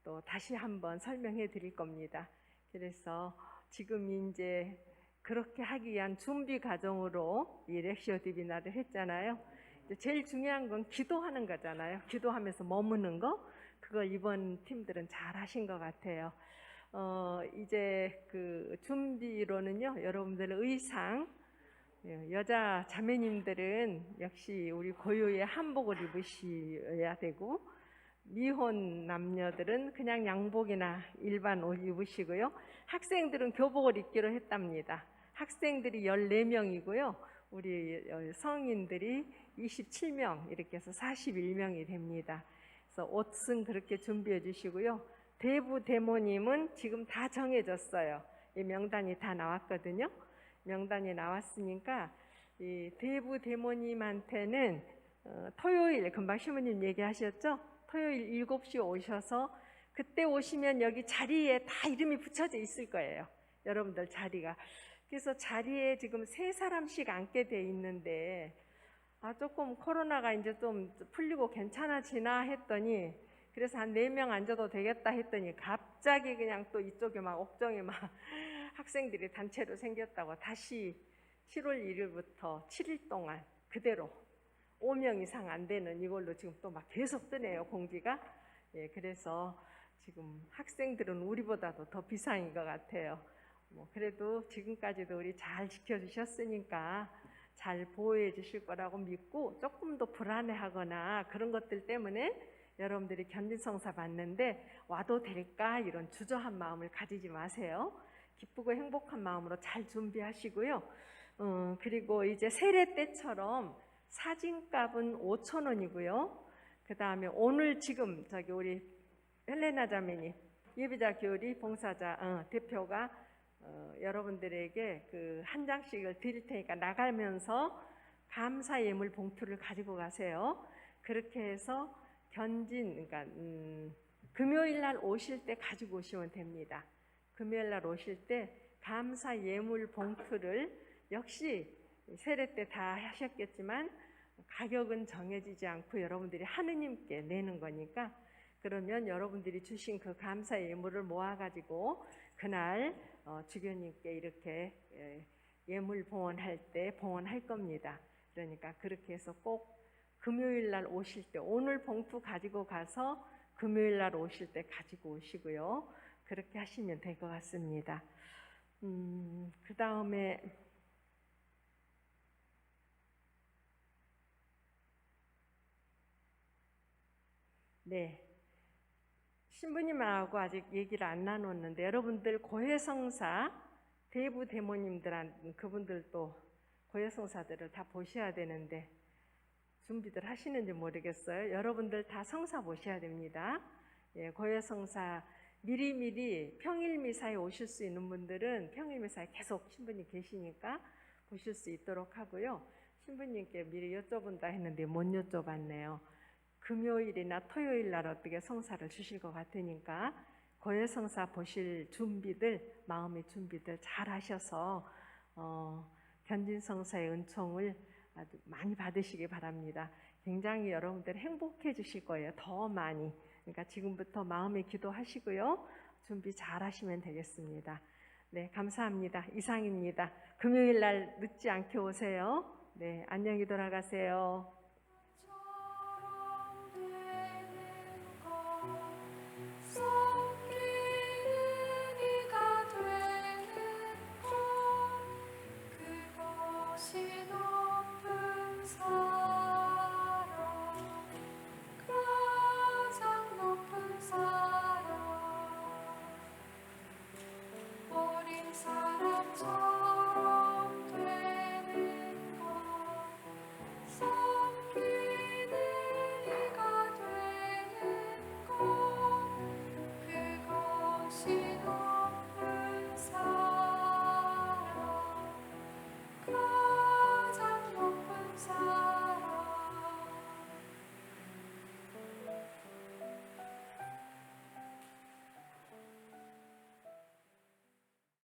또 다시 한번 설명해 드릴 겁니다. 그래서 지금 이제 그렇게 하기 위한 준비 과정으로 이 렉시오 디비나를 했잖아요. 이제 제일 중요한 건 기도하는 거잖아요. 기도하면서 머무는 거. 그걸 이번 팀들은 잘 하신 것 같아요. 이제 준비로는요, 여러분들 의상, 여자 자매님들은 역시 우리 고유의 한복을 입으셔야 되고, 미혼 남녀들은 그냥 양복이나 일반 옷 입으시고요. 학생들은 교복을 입기로 했답니다. 학생들이 14명이고요. 우리 성인들이 27명, 이렇게 해서 41명이 됩니다. 그래서 옷은 그렇게 준비해 주시고요. 대부 대모님은 지금 다 정해졌어요. 이 명단이 다 나왔거든요. 명단이 나왔으니까 이 대부 대모님한테는 토요일, 금방 신부님 얘기하셨죠? 토요일 7시 오셔서 그때 오시면 여기 자리에 다 이름이 붙여져 있을 거예요. 여러분들 자리가. 그래서 자리에 지금 3사람씩 앉게 돼 있는데 조금 코로나가 이제 좀 풀리고 괜찮아지나 했더니 그래서 한 4명 앉아도 되겠다 했더니 갑자기 그냥 또 이쪽에 막 옥정에 막 학생들이 단체로 생겼다고 다시 7월 1일부터 7일 동안 그대로 5명 이상 안 되는 이걸로 지금 또 막 계속 뜨네요, 공지가. 예, 그래서 지금 학생들은 우리보다도 더 비상인 것 같아요. 그래도 지금까지도 우리 잘 지켜주셨으니까 잘 보호해 주실 거라고 믿고 조금 더 불안해하거나 그런 것들 때문에 여러분들이 견진성사 받는데 와도 될까 이런 주저한 마음을 가지지 마세요. 기쁘고 행복한 마음으로 잘 준비하시고요. 그리고 이제 세례 때처럼 사진값은 5,000원이고요. 그 다음에 오늘 지금 우리 헬레나 자매님 예비자 교리 봉사자 대표가 여러분들에게 그 한 장씩을 드릴 테니까 나가면서 감사 예물 봉투를 가지고 가세요. 그렇게 해서 그러니까 금요일 날 오실 때 가지고 오시면 됩니다. 금요일 날 오실 때 감사 예물 봉투를 역시 세례 때 다 하셨겠지만 가격은 정해지지 않고 여러분들이 하느님께 내는 거니까, 그러면 여러분들이 주신 그 감사 예물을 모아가지고 그날 주교님께 이렇게 예물 봉헌할 때 봉헌할 겁니다. 그러니까 그렇게 해서 꼭 금요일 날 오실 때 오늘 봉투 가지고 가서 금요일 날 오실 때 가지고 오시고요. 그렇게 하시면 될 것 같습니다. 그 다음에 네, 신부님하고 아직 얘기를 안 나눴는데 여러분들 고해성사 대부 대모님들한 그분들도 고해성사들을 다 보셔야 되는데 준비들 하시는지 모르겠어요. 여러분들 다 성사 보셔야 됩니다. 예, 고해성사 미리미리 평일미사에 오실 수 있는 분들은 평일미사에 계속 신부님 계시니까 보실 수 있도록 하고요. 신부님께 미리 여쭤본다 했는데 못 여쭤봤네요. 금요일이나 토요일 날 어떻게 성사를 주실 것 같으니까 고해성사 보실 준비들, 마음의 준비들 잘 하셔서 견진성사의 은총을 아주 많이 받으시기 바랍니다. 굉장히 여러분들 행복해 주실 거예요. 더 많이. 그러니까 지금부터 마음에 기도하시고요. 준비 잘 하시면 되겠습니다. 네, 감사합니다. 이상입니다. 금요일 날 늦지 않게 오세요. 네, 안녕히 돌아가세요. 그것이